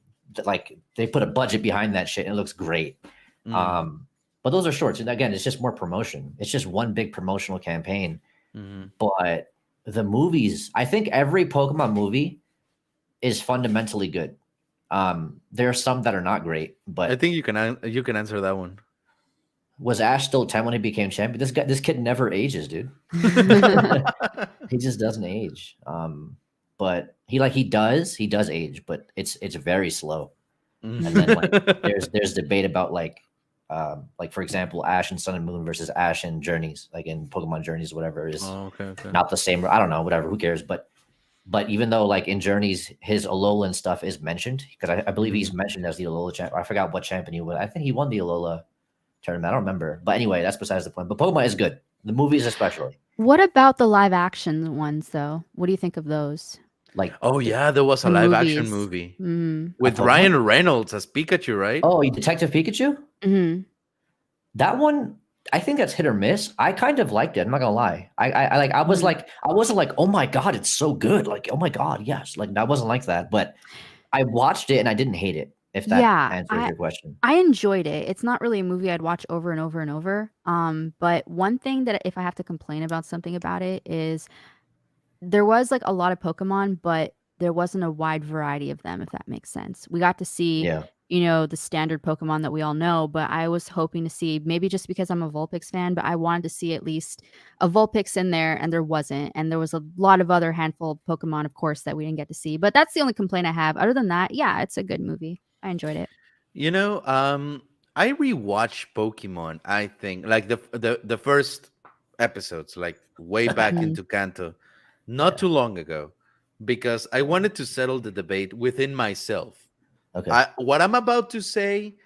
Speaker 3: they put a budget behind that shit and it looks great.
Speaker 1: Mm,
Speaker 3: But those are shorts. And again, it's just more promotion. It's just one big promotional campaign.
Speaker 1: mhm.
Speaker 3: But the movies, I think every Pokemon movie is fundamentally good. There are some that are not great,
Speaker 1: I
Speaker 3: but
Speaker 1: think you can answer that one.
Speaker 3: was Ash still 10 when he became champion? This kid never ages, dude. He just doesn't age. But he does age, but it's very slow. And then like there's debate about like for example, Ash and Sun and Moon versus Ash and Journeys, like in Pokemon Journeys, whatever, is
Speaker 1: Oh, okay, okay.
Speaker 3: not the same. I don't know, whatever, who cares? But even though like in Journeys, his Alolan stuff is mentioned because I believe he's mentioned as the Alola champ. I forgot what champion he was. I think he won the Alola tournament. I don't remember. But anyway, that's besides the point. But Pokemon is good. The movies especially.
Speaker 2: What about the live action ones though? What do you think of those?
Speaker 3: Like
Speaker 1: Oh yeah, there was a
Speaker 2: The
Speaker 1: live action
Speaker 2: movies.
Speaker 1: movie
Speaker 2: Mm.
Speaker 1: with
Speaker 3: Pokemon?
Speaker 1: Ryan Reynolds as Pikachu, right?
Speaker 3: Oh, Detective Pikachu?
Speaker 2: Hmm.
Speaker 3: That one, I think that's hit or miss. I kind of liked it. I'm not gonna lie. I was like, I wasn't like, oh my god, it's so good. Like, oh my god, yes. Like, I wasn't like that. But I watched it and I didn't hate it. If that
Speaker 2: Yeah,
Speaker 3: answers your question.
Speaker 2: I enjoyed it. It's not really a movie I'd watch over and over and over. But one thing that if I have to complain about something about it is there was like a lot of Pokemon, but there wasn't a wide variety of them, if that makes sense. We got to see,
Speaker 3: Yeah.
Speaker 2: the standard Pokemon that we all know, but I was hoping to see, maybe just because I'm a Vulpix fan, but I wanted to see at least a Vulpix in there, and there wasn't. And there was a lot of other handful of Pokemon, of course, that we didn't get to see. But that's the only complaint I have. Other than that, yeah, it's a good movie. I enjoyed it.
Speaker 1: I rewatched Pokemon. I think like the first episodes, like way back
Speaker 2: Mhm.
Speaker 1: into Kanto, not too long ago, because I wanted to settle the debate within myself.
Speaker 3: Okay.
Speaker 1: What I'm about to say,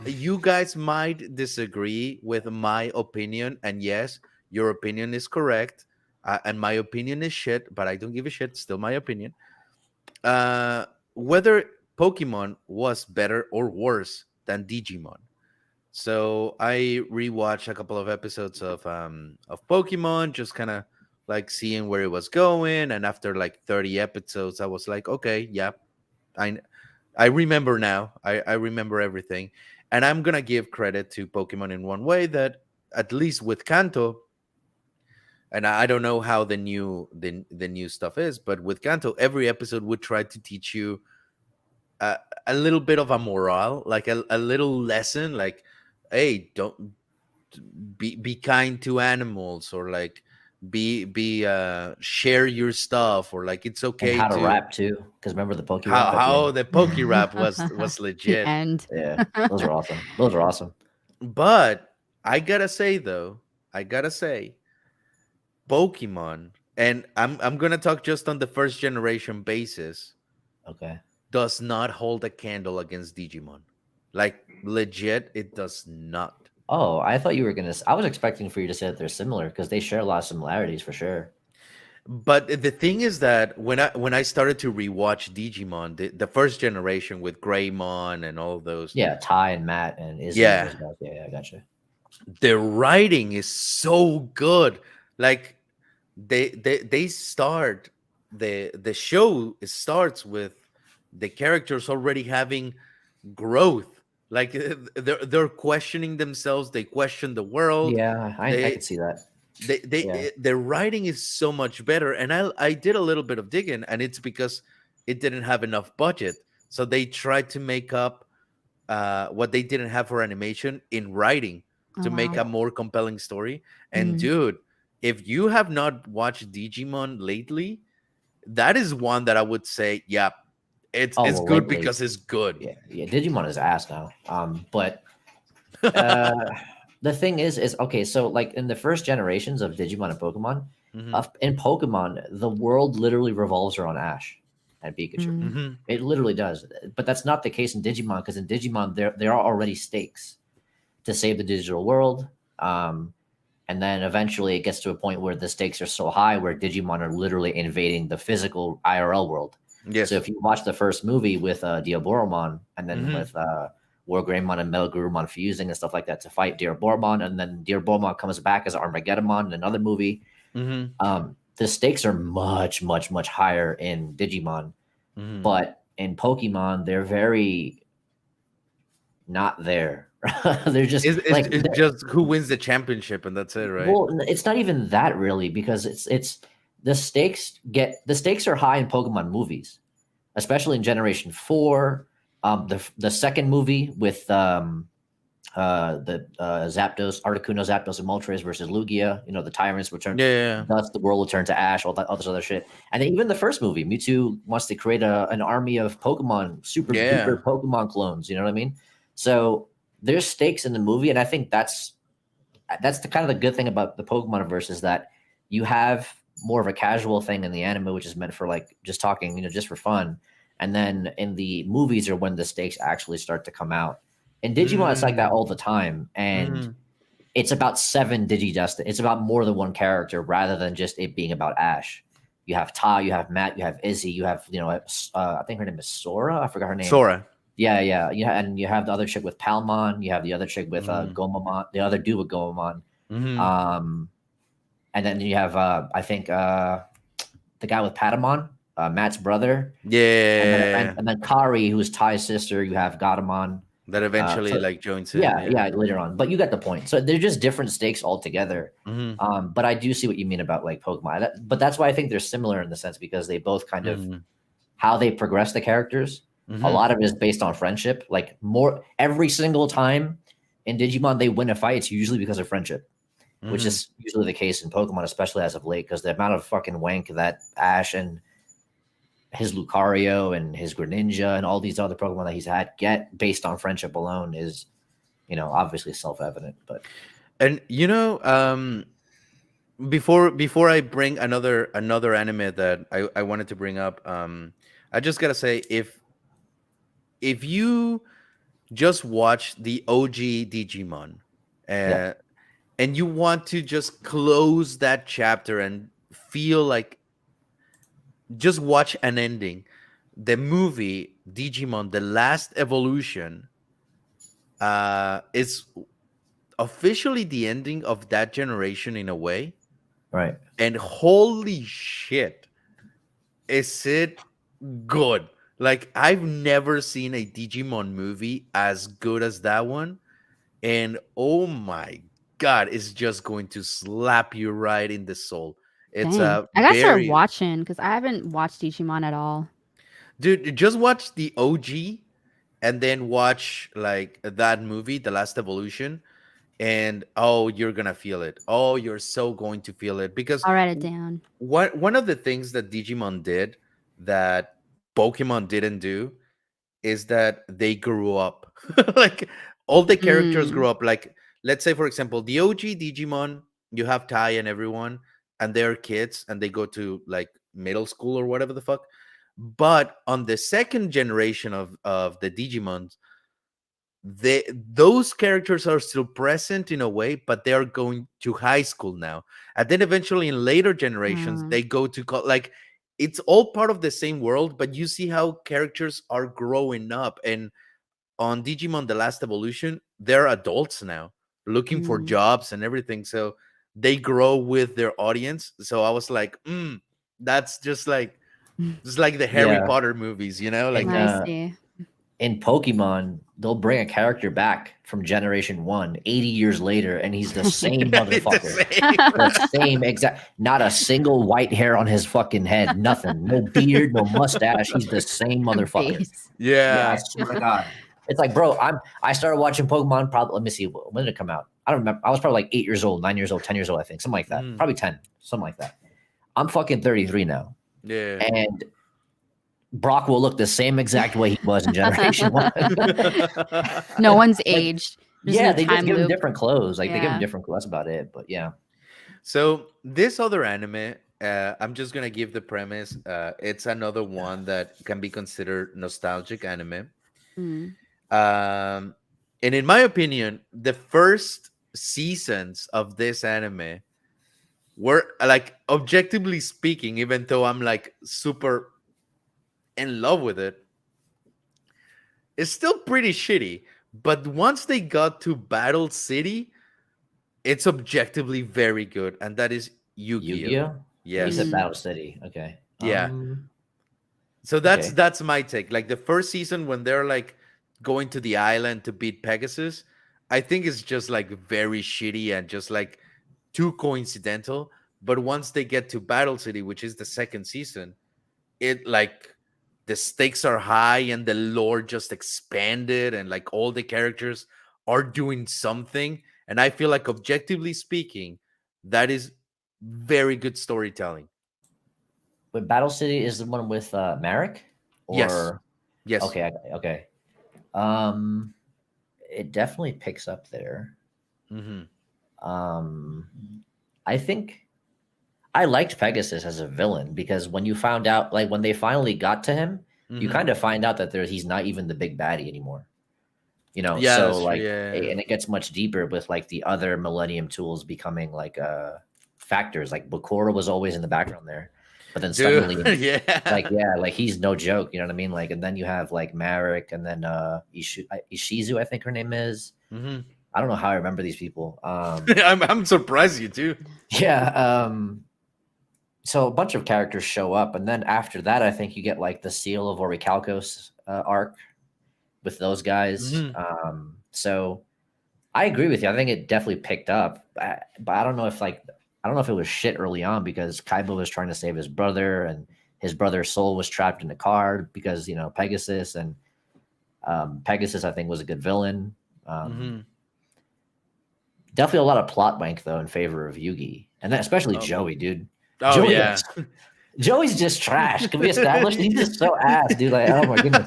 Speaker 1: you guys might disagree with my opinion, and yes, your opinion is correct, and my opinion is shit, but I don't give a shit. Still my opinion. Whether Pokemon was better or worse than Digimon. So I rewatched a couple of episodes of Pokemon, just kind of like seeing where it was going. And after like 30 episodes, I was like, okay, yeah, I I remember now. I remember everything. And I'm gonna give credit to Pokemon in one way, that at least with Kanto, and I don't know how the new stuff is, but with Kanto, every episode would try to teach you a little bit of a morale, like a little lesson, like, hey, don't be kind to animals, or like be share your stuff, or like it's
Speaker 3: And
Speaker 1: okay
Speaker 3: how to
Speaker 1: to
Speaker 3: rap too. Because remember the Poke rap at the
Speaker 1: how
Speaker 3: end?
Speaker 1: the Poke Rap was
Speaker 2: The
Speaker 1: legit.
Speaker 2: end.
Speaker 3: Yeah. Those are awesome. Those are awesome.
Speaker 1: But I gotta say though, I gotta say, Pokemon, and I'm gonna talk just on the first generation basis,
Speaker 3: Okay.
Speaker 1: does not hold a candle against Digimon. Like legit, it does not.
Speaker 3: Oh, I thought you were gonna. I was expecting for you to say that they're similar because they share a lot of similarities for sure.
Speaker 1: But the thing is that when I started to rewatch Digimon, the first generation with Greymon and all those,
Speaker 3: Yeah, Ty and Matt and Izzy. And
Speaker 1: yeah,
Speaker 3: those guys. Yeah, I gotcha.
Speaker 1: the writing is so good. Like they start the show starts with the characters already having growth. Like they're questioning themselves. They question the world.
Speaker 3: Yeah, I
Speaker 1: They
Speaker 3: could see that. Yeah.
Speaker 1: the writing is so much better. And I did a little bit of digging, and it's because it didn't have enough budget, so they tried to make up what they didn't have for animation in writing,
Speaker 2: Oh,
Speaker 1: to make
Speaker 2: wow.
Speaker 1: a more compelling story. And
Speaker 2: Mhm.
Speaker 1: dude, if you have not watched Digimon lately, that is one that I would say, yeah, it's
Speaker 3: Oh,
Speaker 1: it's
Speaker 3: well,
Speaker 1: good
Speaker 3: lately,
Speaker 1: because it's good.
Speaker 3: yeah. Digimon is ass now. But uh, the thing is okay. So like in the first generations of Digimon and Pokemon,
Speaker 1: Mhm,
Speaker 3: in Pokemon, the world literally revolves around Ash and Pikachu.
Speaker 2: Mm.
Speaker 1: mhm.
Speaker 3: It literally does. But that's not the case in Digimon because in Digimon there are already stakes to save the digital world. And then eventually it gets to a point where the stakes are so high where Digimon are literally invading the physical IRL world.
Speaker 1: Yes.
Speaker 3: So if you watch the first movie with Diaboromon and then
Speaker 1: Mhm.
Speaker 3: with War Greymon and Metal Gurumon fusing and stuff like that to fight Dear Bormon, and then Dear Bormon comes back as Armageddon in another movie.
Speaker 1: Mm-hmm.
Speaker 3: The stakes are much, much, much higher in Digimon,
Speaker 1: Mm-hmm.
Speaker 3: but in Pokemon, they're very not there. They're just like
Speaker 1: It's just who wins the championship, and that's it, right?
Speaker 3: well, it's not even that really because it's the stakes are high in Pokemon movies, especially in Generation 4. The second movie with the Zapdos, Articuno, Zapdos, and Moltres versus Lugia. You know, the Tyrants return.
Speaker 1: Yeah, yeah,
Speaker 3: Thus, the world will turn to ash. All this other shit. And then even the first movie, Mewtwo wants to create an army of Pokemon, super
Speaker 1: yeah.
Speaker 3: duper Pokemon clones. You know what I mean? So there's stakes in the movie, and I think that's the kind of the good thing about the Pokemon verse is that you have more of a casual thing in the anime, which is meant for like just talking, just for fun. And then in the movies are when the stakes actually start to come out. In Digimon, it's like that all the time. And
Speaker 1: Mm-hmm.
Speaker 3: it's about 7 Digidestin. It's about more than one character rather than just it being about Ash. You have Ta, you have Matt, you have Izzy, you have, I think her name is Sora. I forgot her name.
Speaker 1: Sora.
Speaker 3: Yeah, yeah. And you have the other chick with Palmon. You have the other chick with
Speaker 1: Mm-hmm.
Speaker 3: Gomamon, the other dude with Gomamon.
Speaker 1: Mm-hmm.
Speaker 3: And then you have, I think, the guy with Patamon, Matt's brother.
Speaker 1: Yeah.
Speaker 3: And then Kari, who's Ty's sister. You have Gatamon.
Speaker 1: That eventually
Speaker 3: So
Speaker 1: like joins in.
Speaker 3: yeah, later on. But you get the point. So they're just different stakes altogether.
Speaker 1: Mm-hmm.
Speaker 3: But I do see what you mean about like Pokemon. But that's why I think they're similar in the sense because they both kind of
Speaker 1: Mm-hmm.
Speaker 3: how they progress the characters. A
Speaker 1: Mm-hmm.
Speaker 3: lot of it is based on friendship. Like more every single time in Digimon they win a fight, it's usually because of friendship, which
Speaker 1: Mm-hmm.
Speaker 3: is usually the case in Pokemon, especially as of late, because the amount of fucking wank that Ash and his Lucario and his Greninja and all these other Pokemon that he's had get based on friendship alone is, obviously self-evident. But
Speaker 1: And before I bring another anime that I wanted to bring up, I just gotta say if you just watch the OG Digimon,
Speaker 3: yeah,
Speaker 1: uh, and you want to just close that chapter and feel like just watch an ending, the movie Digimon: The Last Evolution is officially the ending of that generation in a way.
Speaker 3: right.
Speaker 1: And holy shit, is it good? Like I've never seen a Digimon movie as good as that one. And oh my god, it's just going to slap you right in the soul. It's
Speaker 2: Dang.
Speaker 1: a
Speaker 2: I gotta start
Speaker 1: very
Speaker 2: watching because I haven't watched Digimon at all.
Speaker 1: dude, just watch the OG and then watch like that movie, The Last Evolution, and oh, you're gonna feel it. Oh, you're so going to feel it because
Speaker 2: I'll write it down.
Speaker 1: one of the things that Digimon did that Pokemon didn't do is that they grew up. Like all the characters
Speaker 2: Mm.
Speaker 1: grew up. Like let's say, for example, the OG Digimon, you have Tai and everyone, and they're kids and they go to like middle school or whatever the fuck. But on the second generation of the Digimons, those characters are still present in a way, but they are going to high school now, and then eventually in later generations
Speaker 2: Mm.
Speaker 1: they go to like it's all part of the same world, but you see how characters are growing up. And on Digimon: The Last Evolution, they're adults now looking for
Speaker 2: Mm.
Speaker 1: jobs and everything, so they grow with their audience. So I was like, that's just like the Harry
Speaker 3: Yeah,
Speaker 1: Potter movies, like
Speaker 3: and
Speaker 2: I see.
Speaker 3: in Pokemon, they'll bring a character back from Generation 1 80 years later, and he's the same
Speaker 1: it's the
Speaker 3: motherfucker. The
Speaker 1: same.
Speaker 3: same exact, not a single white hair on his fucking head, nothing. No beard, no mustache. He's the same motherfucker.
Speaker 2: Face.
Speaker 3: Yeah, I
Speaker 1: Yeah.
Speaker 3: swear to God. It's like, bro, I started watching Pokemon probably, let me see, when did it come out? I don't remember. I was probably like 8 years old, 9 years old, 10 years old, I think. Something like that.
Speaker 1: Mm,
Speaker 3: Probably 10, something like that. I'm fucking 33 now.
Speaker 1: yeah.
Speaker 3: And Brock will look the same exact way he was in Generation 1.
Speaker 2: No one's
Speaker 3: Like,
Speaker 2: aged. Just in
Speaker 3: yeah,
Speaker 2: a
Speaker 3: they just
Speaker 2: time
Speaker 3: give him
Speaker 2: loop.
Speaker 3: different clothes. Like they give him
Speaker 2: Yeah.
Speaker 3: different clothes. That's about it. But yeah.
Speaker 1: So this other anime, I'm just gonna give the premise. It's another one that can be considered nostalgic anime.
Speaker 2: Mm.
Speaker 1: And in my opinion, the first seasons of this anime were like, objectively speaking, even though I'm like super in love with it, it's still pretty shitty. But once they got to Battle City, it's objectively very good, and that is Yu-Gi-Oh.
Speaker 3: Yu-Gi-Oh? Oh, you said
Speaker 1: Yes.
Speaker 2: Mm.
Speaker 3: Battle City. Okay.
Speaker 1: Yeah. So
Speaker 3: Okay.
Speaker 1: that's my take. Like the first season when they're like going to the island to beat Pegasus, I think it's just like very shitty and just like too coincidental. But once they get to Battle City, which is the second season, it like the stakes are high and the lore just expanded and like all the characters are doing something. And I feel like objectively speaking, that is very good storytelling.
Speaker 3: But Battle City is the one with Marek,
Speaker 1: Yes.
Speaker 3: or
Speaker 1: Yes.
Speaker 3: okay, okay. Um, it definitely picks up there.
Speaker 1: Hmm.
Speaker 3: Um, I think I liked Pegasus as a villain because when you found out, like when they finally got to him, you
Speaker 1: Hmm.
Speaker 3: kind of find out that he's not even the big baddie anymore.
Speaker 1: Yeah,
Speaker 3: So
Speaker 1: that's true.
Speaker 3: like,
Speaker 1: Yeah.
Speaker 3: and it gets much deeper with like the other Millennium tools becoming like factors. Like Bakura was always in the background there, but then
Speaker 1: Dude,
Speaker 3: suddenly, like
Speaker 1: yeah.
Speaker 3: like he's no joke. You know what I mean? Like, and then you have like Marek, and then Ishizu, I think her name is.
Speaker 1: Hmm.
Speaker 3: I don't know how I remember these people.
Speaker 1: I'm surprised you do.
Speaker 3: Yeah. So a bunch of characters show up, and then after that, I think you get like the Seal of Orichalcos arc with those guys.
Speaker 1: Hmm.
Speaker 3: So I agree with you. I think it definitely picked up, but I don't know if I don't know if it was shit early on because Kaiba was trying to save his brother, and his brother's soul was trapped in a car because Pegasus, and Pegasus I think was a good villain.
Speaker 1: Hmm.
Speaker 3: Definitely a lot of plot wank though in favor of Yugi, and then especially
Speaker 1: Oh,
Speaker 3: Joey, dude.
Speaker 1: oh
Speaker 3: Joey,
Speaker 1: yeah.
Speaker 3: Joey's just trash. Can we establish he's just so ass, dude? Like, oh my goodness.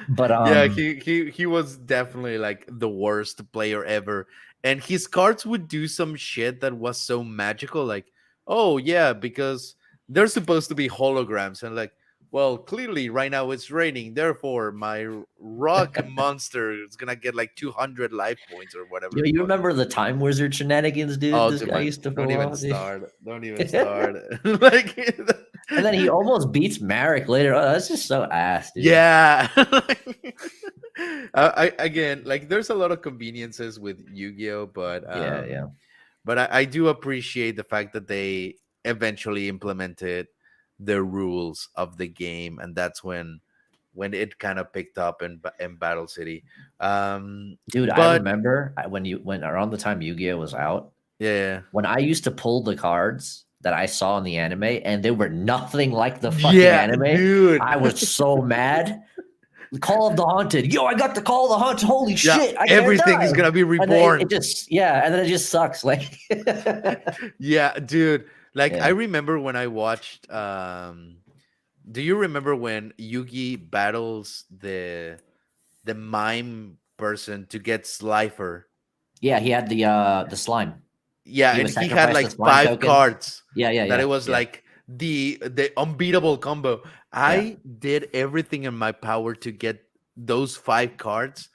Speaker 3: But
Speaker 1: Yeah, he was definitely like the worst player ever. And his cards would do some shit that was so magical, like, oh yeah, because they're supposed to be holograms, and like, well, clearly right now it's raining, therefore my rock monster is gonna get like 200 life points or whatever the
Speaker 3: you
Speaker 1: fuck.
Speaker 3: remember the Time Wizard shenanigans, dude?
Speaker 1: Oh,
Speaker 3: This
Speaker 1: dude,
Speaker 3: guy
Speaker 1: man,
Speaker 3: used to
Speaker 1: don't
Speaker 3: pull
Speaker 1: even
Speaker 3: off, dude.
Speaker 1: start. Don't even start. Like,
Speaker 3: And then he almost beats Marek later. Oh, that's just so ass, dude.
Speaker 1: yeah. I again, like, there's a lot of conveniences with Yu-Gi-Oh,
Speaker 3: Yeah, yeah.
Speaker 1: but I do appreciate the fact that they eventually implemented the rules of the game, and that's when it kind of picked up in Battle City.
Speaker 3: Dude, I
Speaker 1: But
Speaker 3: remember when around the time Yu-Gi-Oh was out,
Speaker 1: yeah,
Speaker 3: when I used to pull the cards that I saw in the anime and they were nothing like the fucking
Speaker 1: yeah,
Speaker 3: anime,
Speaker 1: dude.
Speaker 3: I was so mad. Call of the Haunted. Yo, I got the Call of the Haunted. Holy
Speaker 1: Yeah,
Speaker 3: shit, I can't
Speaker 1: everything is
Speaker 3: die.
Speaker 1: gonna be
Speaker 3: And then it
Speaker 1: reborn.
Speaker 3: just, yeah, and then it just sucks. Like,
Speaker 1: Yeah, dude. Like, I
Speaker 3: yeah.
Speaker 1: remember when I watched do you remember when Yugi battles the mime person to get Slifer?
Speaker 3: Yeah, he had the slime.
Speaker 1: Yeah,
Speaker 3: He
Speaker 1: and
Speaker 3: would
Speaker 1: he had
Speaker 3: sacrifice the
Speaker 1: like
Speaker 3: slime
Speaker 1: five
Speaker 3: token.
Speaker 1: cards
Speaker 3: Yeah, yeah,
Speaker 1: that it
Speaker 3: yeah,
Speaker 1: was
Speaker 3: yeah,
Speaker 1: like the unbeatable combo.
Speaker 3: yeah.
Speaker 1: I did everything in my power to get those five cards,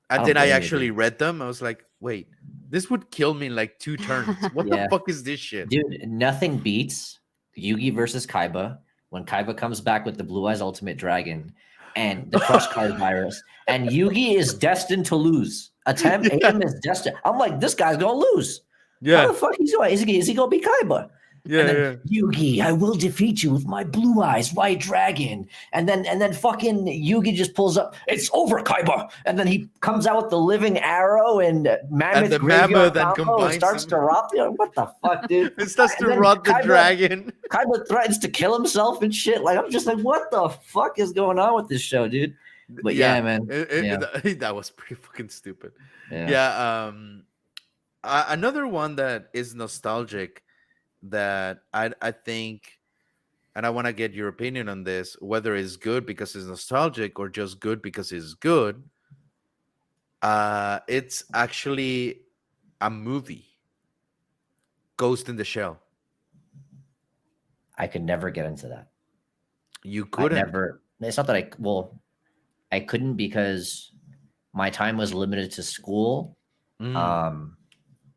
Speaker 3: I
Speaker 1: and
Speaker 3: don't
Speaker 1: then I
Speaker 3: blame you,
Speaker 1: actually
Speaker 3: dude.
Speaker 1: read them. I was like, wait, this would kill me in like 2 turns. What the
Speaker 3: Yeah.
Speaker 1: fuck is this shit?
Speaker 3: Dude, nothing beats Yugi versus Kaiba when Kaiba comes back with the Blue Eyes Ultimate Dragon and the Crush Card Virus, and Yugi is destined to lose.
Speaker 1: Yeah,
Speaker 3: Aim is destined. I'm like, this guy's gonna lose. How
Speaker 1: yeah,
Speaker 3: the fuck is he gonna be Kaiba? And
Speaker 1: yeah,
Speaker 3: then
Speaker 1: yeah.
Speaker 3: Yugi, I will defeat you with my blue eyes, white dragon. And then fucking Yugi just pulls up. It's over, Kaiba. And then he comes out with the living arrow and
Speaker 1: And
Speaker 3: mammoth
Speaker 1: the mammoth
Speaker 3: graveyard
Speaker 1: then
Speaker 3: combo and
Speaker 1: combines
Speaker 3: starts
Speaker 1: them.
Speaker 3: to rot. What the fuck, dude?
Speaker 1: It starts
Speaker 3: And
Speaker 1: to
Speaker 3: then
Speaker 1: rot the dragon.
Speaker 3: Kaiba threatens to kill himself and shit. Like I'm just like, what the fuck is going on with this show, dude? But
Speaker 1: Yeah,
Speaker 3: yeah, man. Yeah,
Speaker 1: that was pretty fucking stupid.
Speaker 3: yeah.
Speaker 1: Yeah, another one that is nostalgic that I think, and I want to get your opinion on this, whether it's good because it's nostalgic or just good because it's good. It's actually a movie, Ghost in the Shell.
Speaker 3: I could never get into that.
Speaker 1: You
Speaker 3: I
Speaker 1: couldn't.
Speaker 3: never. It's not that I couldn't because my time was limited to school,
Speaker 1: Mm.
Speaker 3: um,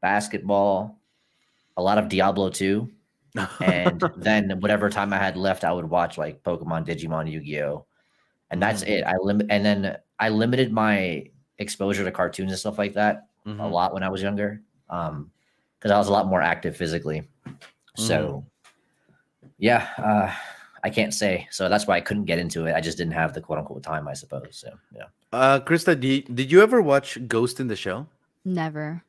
Speaker 3: basketball, a lot of Diablo 2, and then whatever time I had left, I would watch like Pokemon, Digimon, Yu-Gi-Oh, and that's
Speaker 1: Mhm.
Speaker 3: it. I limited my exposure to cartoons and stuff like that a
Speaker 1: Mm-hmm.
Speaker 3: lot when I was younger, because I was a lot more active physically.
Speaker 1: Mm-hmm.
Speaker 3: So yeah, I can't say. So that's why I couldn't get into it. I just didn't have the quote unquote time, I suppose. So yeah.
Speaker 1: Krista, did you ever watch Ghost in the Shell?
Speaker 2: Never.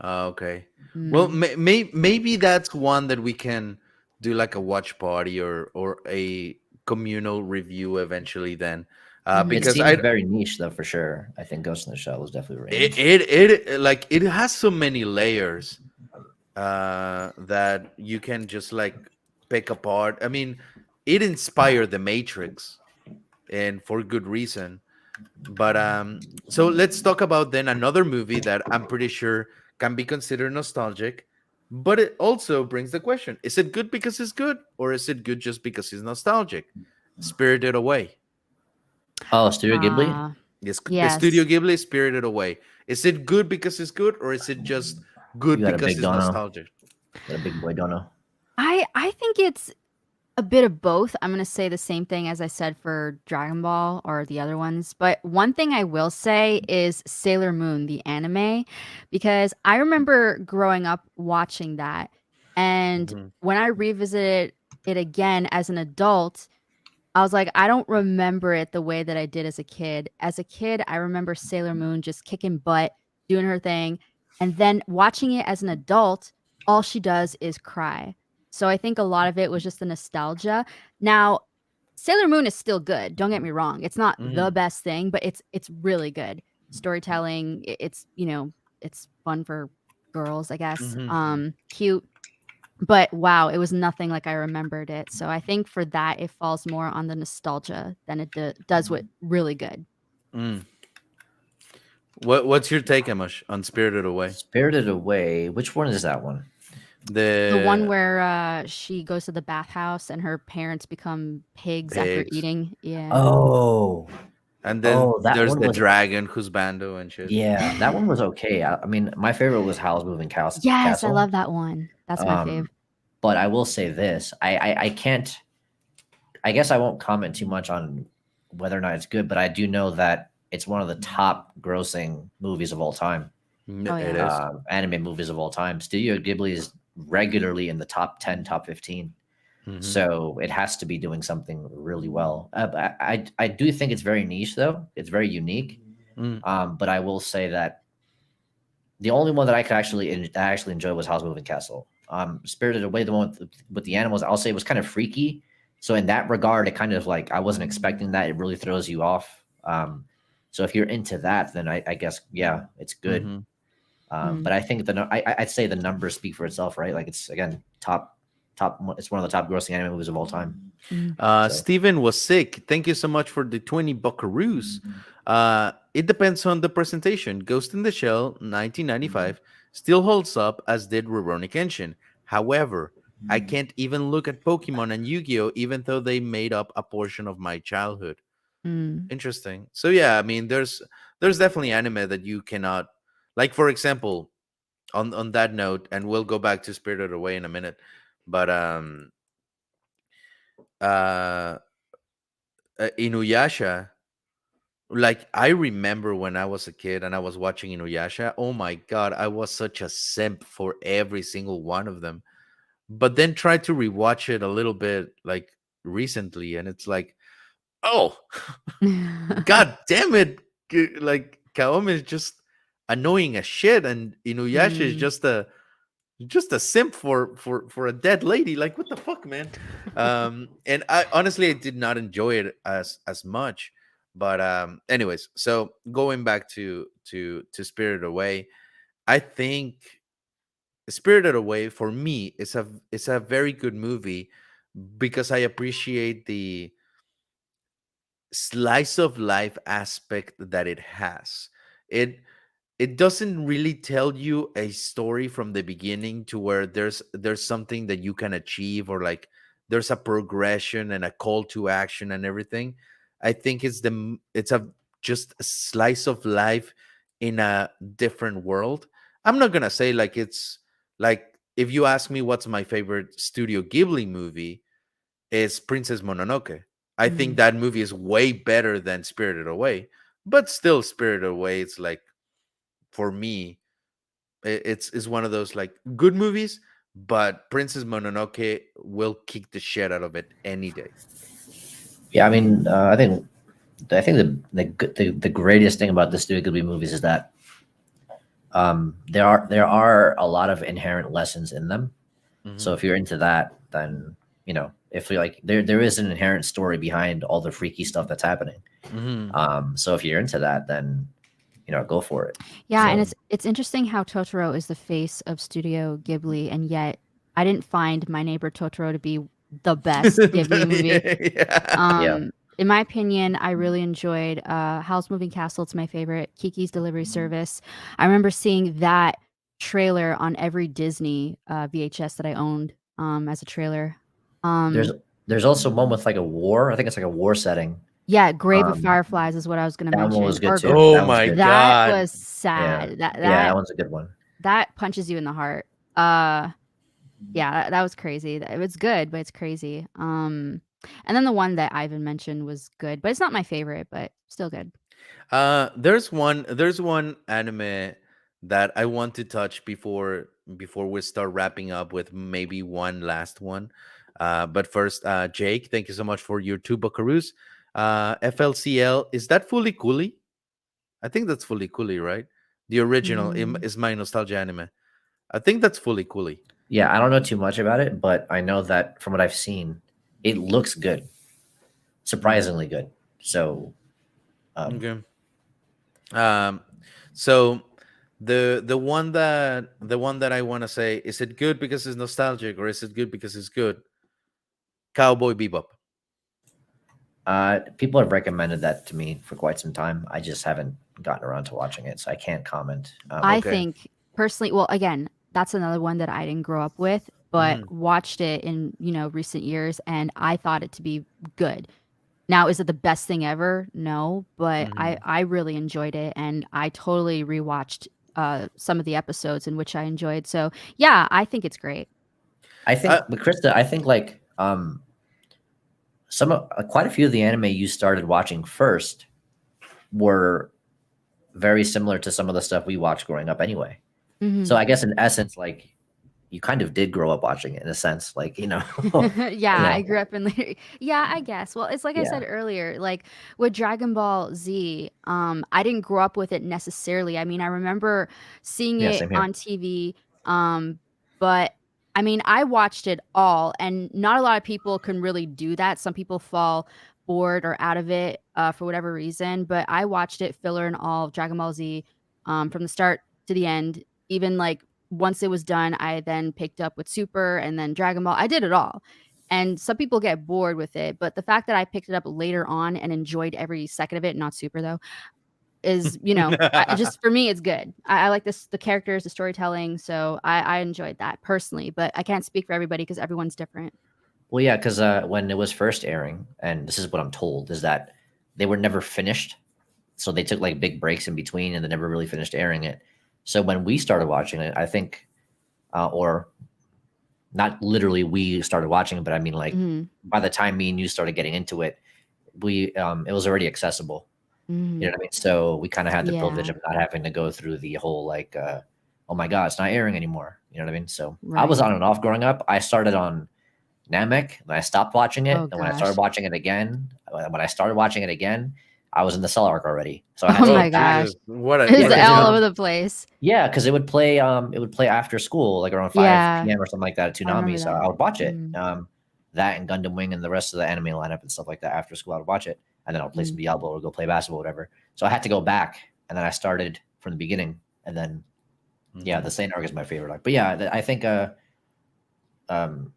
Speaker 1: Okay. Well,
Speaker 2: No.
Speaker 1: maybe that's one that we can do like a watch party or a communal review eventually. Then,
Speaker 3: It
Speaker 2: Mhm.
Speaker 1: because
Speaker 3: seems very niche though, for sure. I think Ghost in the Shell was definitely very niche.
Speaker 1: it like it has so many layers that you can just like pick apart. I mean, it inspired the Matrix, and for good reason. But so let's talk about then another movie that I'm pretty sure can be considered nostalgic, but it also brings the question: is it good because it's good, or is it good just because it's nostalgic? Spirited Away.
Speaker 3: Oh, Studio Ghibli.
Speaker 2: Ah,
Speaker 1: Yes, the Studio
Speaker 2: yes.
Speaker 1: Ghibli Spirited Away. Is it good because it's good, or is it just
Speaker 3: You
Speaker 1: good
Speaker 3: got a
Speaker 1: because
Speaker 3: big
Speaker 1: it's
Speaker 3: dono.
Speaker 1: nostalgic?
Speaker 3: Got a big boy dono.
Speaker 2: I think it's a bit of both. I'm gonna say the same thing as I said for Dragon Ball or the other ones. But one thing I will say is Sailor Moon, the anime, because I remember growing up watching that. And
Speaker 1: Mhm.
Speaker 2: when I revisited it again as an adult, I was like, I don't remember it the way that I did as a kid. As a kid, I remember Sailor Moon just kicking butt, doing her thing. And then watching it as an adult, all she does is cry. So I think a lot of it was just the nostalgia. Now, Sailor Moon is still good. Don't get me wrong. It's not the
Speaker 1: Mhm.
Speaker 2: best thing, but it's really good. Storytelling, it's, it's fun for girls, I guess.
Speaker 1: Mhm.
Speaker 2: Cute, but wow, it was nothing like I remembered it. So I think for that, it falls more on the nostalgia than it does what really good.
Speaker 1: Mm. What's your take, Amish, on Spirited Away?
Speaker 3: Spirited Away. Which one is that one?
Speaker 2: The one
Speaker 1: The
Speaker 2: where she goes to the bathhouse and her parents become pigs after
Speaker 1: pigs,
Speaker 2: eating. Yeah.
Speaker 3: Oh,
Speaker 1: and then
Speaker 3: oh, that
Speaker 1: there's
Speaker 3: one
Speaker 1: the
Speaker 3: was.
Speaker 1: dragon husbando and shit.
Speaker 3: Yeah, that one was okay. I mean, my favorite was Howl's Moving
Speaker 2: Yes, I
Speaker 3: Castle.
Speaker 2: love that one. That's my fave.
Speaker 3: Um, but I will say this: I can't. I guess I won't comment too much on whether or not it's good, but I do know that it's one of the top grossing movies of all time.
Speaker 2: Oh
Speaker 1: It
Speaker 2: yeah.
Speaker 1: is.
Speaker 3: Anime movies of all time. Studio Ghibli is regularly in the top 10, top 15.
Speaker 1: Mm-hmm.
Speaker 3: So it has to be doing something really well. But I do think it's very niche though. It's very unique.
Speaker 1: Mm.
Speaker 3: But I will say that the only one that I could actually enjoy was House Moving Castle. Spirited Away, the one with the animals, I'll say was kind of freaky. So in that regard, it kind of like I wasn't expecting that. It really throws you off. So if you're into that, then I guess yeah, it's good.
Speaker 1: Mm-hmm.
Speaker 3: But I think I'd say the numbers speak for itself, right? Like it's again top. It's one of the top grossing anime movies of all time.
Speaker 2: Mm.
Speaker 3: So
Speaker 1: Steven was sick. Thank you so much for the 20 buckaroos. It depends on the presentation. Ghost in the Shell, 1995, still holds up as did Rurouni Kenshin. However, I can't even look at Pokemon and Yu-Gi-Oh, even though they made up a portion of my childhood.
Speaker 2: Mm.
Speaker 1: Interesting. So yeah, I mean, there's definitely anime that you cannot, like for example, on that note, and we'll go back to Spirited Away in a minute, but uh Inuyasha, like I remember when I was a kid and I was watching Inuyasha, oh my god, I was such a simp for every single one of them. But then try to rewatch it a little bit like recently, and it's like, oh, god damn it, like Kaomi is just annoying as shit, and Inuyasha is
Speaker 2: Mm.
Speaker 1: just a simp for a dead lady. Like what the fuck, man. And I honestly I did not enjoy it as much. But anyways, so going back to Spirited Away, I think Spirited Away for me is a very good movie because I appreciate the slice of life aspect that it has. It doesn't really tell you a story from the beginning to where there's something that you can achieve, or like there's a progression and a call to action and everything. I think it's a just a slice of life in a different world. I'm not gonna say like it's like, if you ask me what's my favorite Studio Ghibli movie, is Princess Mononoke. I think
Speaker 2: Mm.
Speaker 1: that movie is way better than Spirited Away, but still Spirited Away. It's like, for me, it's one of those like good movies, but Princess Mononoke will kick the shit out of it any day.
Speaker 3: Yeah, I mean, I think the greatest thing about the Studio Ghibli movies is that there are a lot of inherent lessons in them. So
Speaker 1: Hmm.
Speaker 3: if you're into that, then if you're like there is an inherent story behind all the freaky stuff that's happening.
Speaker 1: Hmm.
Speaker 3: So if you're into that, then go for it.
Speaker 2: Yeah, and
Speaker 3: So
Speaker 2: it's interesting how Totoro is the face of Studio Ghibli, and yet I didn't find My Neighbor Totoro to be the best Ghibli movie.
Speaker 1: Yeah.
Speaker 3: yeah,
Speaker 2: In my opinion, I really enjoyed Howl's Moving Castle. It's my favorite. Kiki's Delivery Service. I remember seeing that trailer on every Disney VHS that I owned as a trailer.
Speaker 3: there's
Speaker 2: Um,
Speaker 3: there's also one with like a war. I think it's like a war setting.
Speaker 2: yeah, Grave of
Speaker 3: Um,
Speaker 2: Fireflies is what I was going to
Speaker 3: that one
Speaker 2: mention.
Speaker 3: was good
Speaker 2: Or
Speaker 3: too.
Speaker 1: Oh
Speaker 3: That one's
Speaker 1: my
Speaker 3: good.
Speaker 2: that
Speaker 1: god.
Speaker 2: was
Speaker 3: Yeah,
Speaker 2: sad. That
Speaker 3: yeah, that
Speaker 2: that
Speaker 3: one's a good one.
Speaker 2: that punches you in the heart. Uh, yeah, that was crazy. It was good, but it's crazy. And then the one that Ivan mentioned was good, but it's not my favorite, but still good.
Speaker 1: There's one anime that I want to touch before we start wrapping up with maybe one last one. But first, Jake, thank you so much for your two buckaroos. FLCL, is that fully coolie? I think that's fully coolie, right? The original
Speaker 2: Mm.
Speaker 1: is my nostalgia anime. I think that's fully coolie.
Speaker 3: Yeah, I don't know too much about it, but I know that from what I've seen, it looks good,
Speaker 1: Mm,
Speaker 3: surprisingly good. So, um,
Speaker 1: okay. Um, so the one that I want to say, is it good because it's nostalgic, or is it good because it's good? Cowboy Bebop.
Speaker 3: people have recommended that to me for quite some time. I just haven't gotten around to watching it, so I can't comment.
Speaker 2: I
Speaker 1: Okay.
Speaker 2: think personally, well, again, that's another one that I didn't grow up with, but
Speaker 1: Hmm.
Speaker 2: watched it in, recent years and I thought it to be good. Now, is it the best thing ever? No, but I
Speaker 1: Hmm.
Speaker 2: I really enjoyed it and I totally rewatched some of the episodes in which I enjoyed. So, yeah, I think it's great.
Speaker 3: I
Speaker 1: Uh,
Speaker 3: think, but Krista, I think like quite a few of the anime you started watching first were very similar to some of the stuff we watched growing up anyway. So
Speaker 2: Mhm.
Speaker 3: I guess in essence, like you kind of did grow up watching it in a sense, like
Speaker 2: Yeah,
Speaker 3: yeah,
Speaker 2: I grew up in yeah, I guess. Well, it's like I
Speaker 3: yeah,
Speaker 2: said earlier, like with Dragon Ball Z, I didn't grow up with it necessarily. I mean, I remember seeing
Speaker 3: yeah,
Speaker 2: it
Speaker 3: same here.
Speaker 2: on TV, but I mean, I watched it all, and not a lot of people can really do that. Some people fall bored or out of it for whatever reason, but I watched it filler and all of Dragon Ball Z from the start to the end, even like once it was done, I then picked up with Super and then Dragon Ball. I did it all. And some people get bored with it, but the fact that I picked it up later on and enjoyed every second of it, not Super though, is, just for me, it's good. I like the characters, the storytelling. So I enjoyed that personally, but I can't speak for everybody because everyone's different.
Speaker 3: Well, yeah, because when it was first airing, and this is what I'm told, is that they were never finished. So they took like big breaks in between, and they never really finished airing it. So when we started watching it, I think, or not literally we started watching it, but I mean like
Speaker 2: Hmm.
Speaker 3: by the time me and you started getting into it, we it was already accessible. You
Speaker 2: Hmm.
Speaker 3: know what I mean? So we kind of had the privilege
Speaker 2: Yeah,
Speaker 3: of not having to go through the whole like, oh my god, it's not airing anymore. You know what I mean? So I was
Speaker 2: right.
Speaker 3: on and off growing up. I started on Namek, and I stopped watching
Speaker 2: Oh
Speaker 3: it. And when I started
Speaker 2: gosh.
Speaker 3: watching it again, when I started watching it again, I was in the Cell arc already. So I had
Speaker 2: Oh
Speaker 3: to go
Speaker 1: oh
Speaker 2: my
Speaker 3: back.
Speaker 2: gosh.
Speaker 1: Jesus! What a
Speaker 2: It's
Speaker 3: Yeah,
Speaker 1: what a
Speaker 3: because
Speaker 2: all
Speaker 3: it
Speaker 2: over
Speaker 1: jump!
Speaker 2: the place.
Speaker 3: yeah, because it would play after school, like around 5
Speaker 2: Yeah,
Speaker 3: p.m. or something like that at
Speaker 2: I
Speaker 3: Toonami.
Speaker 2: remember
Speaker 3: So
Speaker 2: that.
Speaker 3: I would watch it.
Speaker 2: Mm,
Speaker 3: That and Gundam Wing and the rest of the anime lineup and stuff like that after school. I would watch it, and then I'll play some
Speaker 2: mm,
Speaker 3: Diablo or go play basketball, or whatever. So I had to go back, and then I started from the beginning, and then yeah,
Speaker 1: Mhm.
Speaker 3: the Saint arc is my favorite arc. But yeah, I think um,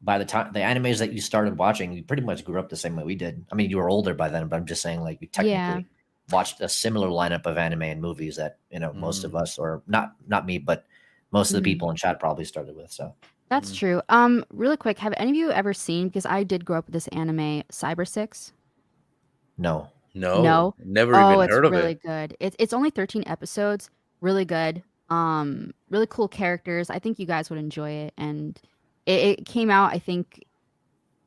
Speaker 3: by the time the animes that you started watching, you pretty much grew up the same way we did. I mean, you were older by then, but I'm just saying, like, you
Speaker 2: yeah.
Speaker 3: technically watched a similar lineup of anime and movies that most of
Speaker 1: Mhm.
Speaker 3: us, or not me, but most of the
Speaker 2: Mhm.
Speaker 3: people in chat probably started with. So
Speaker 2: That's
Speaker 1: Mhm.
Speaker 2: true. Really quick, have any of you ever seen, because I did grow up with this anime, Cyber Six?
Speaker 3: no,
Speaker 1: No,
Speaker 2: No?
Speaker 1: never
Speaker 2: Oh,
Speaker 1: even
Speaker 2: it's
Speaker 1: heard of
Speaker 2: really
Speaker 1: it.
Speaker 2: good. It's only 13 episodes. Really good. Really cool characters. I think you guys would enjoy it. And it came out, I think,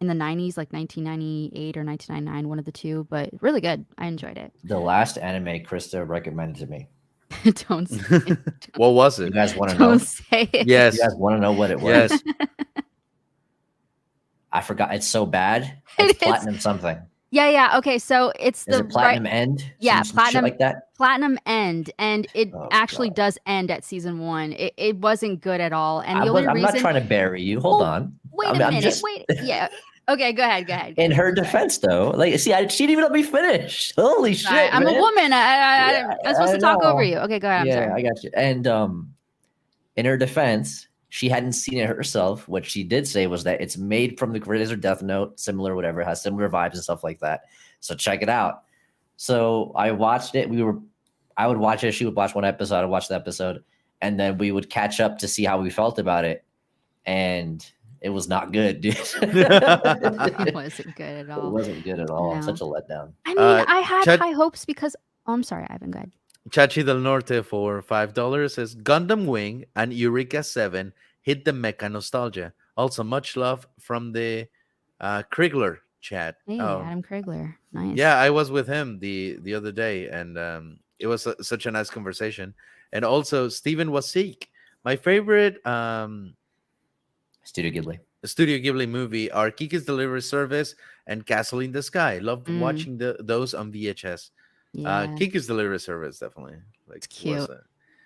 Speaker 2: in the 90s, like 1998 or 1999, one of the two, but really good. I enjoyed it.
Speaker 3: The last anime Krista recommended to me.
Speaker 2: Don't say it.
Speaker 1: What was
Speaker 3: You
Speaker 1: it?
Speaker 3: guys want to
Speaker 2: Don't
Speaker 3: know?
Speaker 2: say it.
Speaker 3: You guys
Speaker 1: Yes,
Speaker 3: want to know what it was?
Speaker 1: yes.
Speaker 3: I forgot. It's so bad. It's
Speaker 2: It is.
Speaker 3: platinum something.
Speaker 2: Yeah, yeah. Okay, so it's
Speaker 3: Is
Speaker 2: the
Speaker 3: it
Speaker 2: right.
Speaker 3: platinum end?
Speaker 2: Yeah,
Speaker 3: Some shit like that.
Speaker 2: platinum end, and it
Speaker 3: Oh
Speaker 2: actually
Speaker 3: god.
Speaker 2: does end at season one. It wasn't good at all, and the only
Speaker 3: I'm not
Speaker 2: reason.
Speaker 3: trying to bury you. Hold
Speaker 2: Well,
Speaker 3: on.
Speaker 2: wait a
Speaker 3: I'm
Speaker 2: minute.
Speaker 3: just
Speaker 2: Wait. Yeah. Okay. Go ahead. Go ahead. Go
Speaker 3: in
Speaker 2: ahead.
Speaker 3: her
Speaker 2: I'm sorry.
Speaker 3: defense though. Like, see, she didn't even let me finish. Holy
Speaker 2: Sorry.
Speaker 3: shit,
Speaker 2: I'm a
Speaker 3: man.
Speaker 2: woman.
Speaker 3: Yeah,
Speaker 2: I'm supposed
Speaker 3: I
Speaker 2: to talk over
Speaker 3: know.
Speaker 2: you. Okay. Go ahead. I'm
Speaker 3: Yeah,
Speaker 2: sorry.
Speaker 3: I got you. And in her defense, she hadn't seen it herself. What she did say was that it's made from the creators of Death Note, similar, whatever, has similar vibes and stuff like that. So check it out. So I watched it. I would watch it. She would watch one episode. I'd watch the episode, and then we would catch up to see how we felt about it. And it was not good, dude.
Speaker 2: It
Speaker 3: It
Speaker 2: wasn't good at all.
Speaker 3: wasn't good at all.
Speaker 2: No.
Speaker 3: Such a letdown.
Speaker 2: I mean,
Speaker 1: uh,
Speaker 2: I had
Speaker 1: Chat
Speaker 2: high hopes because. Oh, I'm sorry, Ivan. Go ahead.
Speaker 1: Chachi del Norte for $5 says Gundam Wing and Eureka 7 hit the mecha nostalgia. Also, much love from the Krigler chat.
Speaker 2: Hey,
Speaker 1: Oh,
Speaker 2: Adam Krigler. Nice.
Speaker 1: yeah, I was with him the other day, and it was such a nice conversation. And also, Steven Wasik, my favorite
Speaker 3: Studio Ghibli.
Speaker 1: Studio Ghibli movie are Kiki's Delivery Service and Castle in the Sky. Loved
Speaker 2: Mm,
Speaker 1: watching those on VHS.
Speaker 2: yeah,
Speaker 1: Kiki's Delivery Service definitely like
Speaker 2: it's
Speaker 1: was
Speaker 2: cute.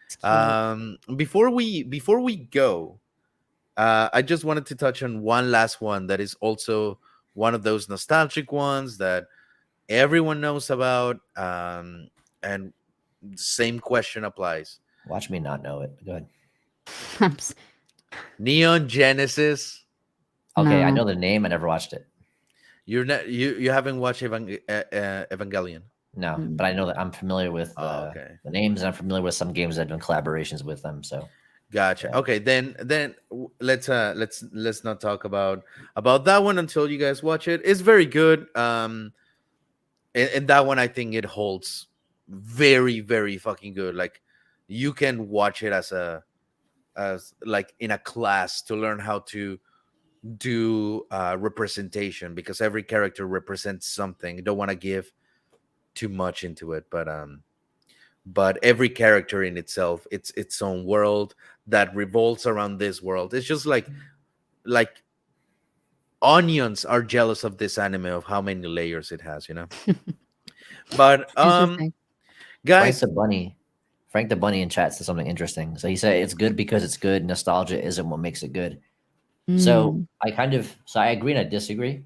Speaker 2: It's cute.
Speaker 1: before we go, I just wanted to touch on one last one that is also one of those nostalgic ones that everyone knows about, and the same question applies.
Speaker 3: Watch me not know it. Go ahead.
Speaker 2: I'm s-
Speaker 1: Neon Genesis.
Speaker 3: Okay, I
Speaker 2: no.
Speaker 3: know the name. I never watched it.
Speaker 1: You haven't watched Evangelion.
Speaker 3: No,
Speaker 2: Mm.
Speaker 3: but I know that I'm familiar with
Speaker 1: Oh, okay.
Speaker 3: the names, and I'm familiar with some games that have done collaborations with them. So
Speaker 1: Gotcha.
Speaker 3: yeah.
Speaker 1: Okay, then let's not talk about that one until you guys watch it. It's very good. And that one I think it holds very very fucking good. Like you can watch it as like in a class to learn how to do representation, because every character represents something. Don't want to give too much into it, but every character in itself, it's its own world that revolves around this world. It's just like onions are jealous of this anime of how many layers it has, you know. But
Speaker 2: Interesting.
Speaker 3: Frank
Speaker 1: guys,
Speaker 3: the Bunny, Frank the Bunny in chat said something interesting. So he said it's good because it's good. Nostalgia isn't what makes it good. So
Speaker 2: Mm,
Speaker 3: I agree and I disagree.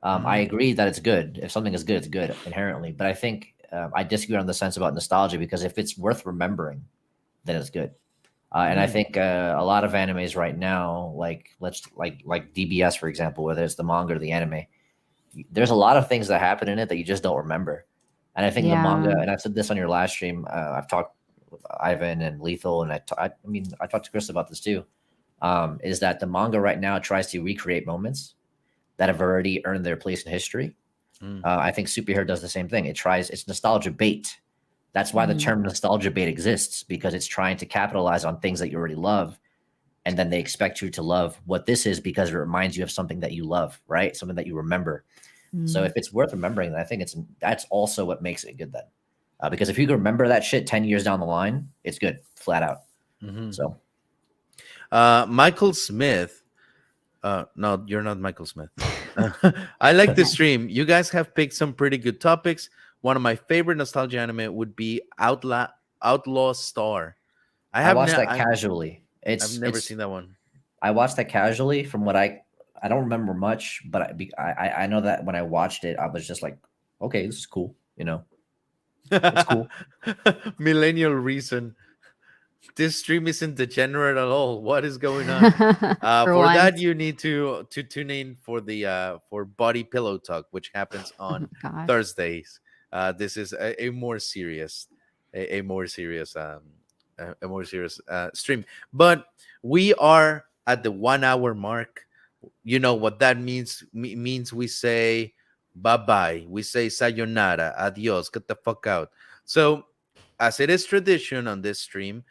Speaker 3: I
Speaker 1: mhm,
Speaker 3: agree that it's good. If something is good, it's good inherently. But I think I disagree on the sense about nostalgia, because if it's worth remembering, then it's good. And I
Speaker 1: mm,
Speaker 3: think a lot of animes right now, like DBS for example, whether it's the manga or the anime, there's a lot of things that happen in it that you just don't remember. And I think the manga,
Speaker 2: yeah.
Speaker 3: and I've said this on your live stream, I've talked with Ivan and Lethal, and I mean, I talked to Chris about this too. Is that the manga right now tries to recreate moments that have already earned their place in history.
Speaker 1: mm,
Speaker 3: I think Superhero does the same thing. It's nostalgia bait. That's why the
Speaker 2: Mm,
Speaker 3: term nostalgia bait exists, because it's trying to capitalize on things that you already love. And then they expect you to love what this is because it reminds you of something that you love, right? Something that you remember. So
Speaker 2: mm.
Speaker 3: if it's worth remembering, then I think that's also what makes it good then. Because if you can remember that shit 10 years down the line, it's good, flat out.
Speaker 1: mhm.
Speaker 3: So
Speaker 1: Michael Smith. No, you're not Michael Smith. I like the
Speaker 2: Nice.
Speaker 1: stream. You guys have picked some pretty good topics. One of my favorite nostalgia anime would be Outlaw Star. I
Speaker 3: I
Speaker 1: have
Speaker 3: watched
Speaker 1: no,
Speaker 3: that casually.
Speaker 1: I've never seen that one.
Speaker 3: I watched that casually from what I don't remember much, but I know that when I watched it, I was just like, okay, this is cool. You know, it's cool.
Speaker 1: Millennial reason. This stream isn't degenerate at all. What is going on?
Speaker 2: For
Speaker 1: For that,
Speaker 2: once.
Speaker 1: you need to tune in for the for Body Pillow Talk, which happens on
Speaker 2: Gosh.
Speaker 1: Thursdays. This is a more serious, a more serious a more serious stream. But we are at the 1 hour mark. You know what that means? Means we say bye bye. We say sayonara, adios, get the fuck out. So, as it is tradition on this stream,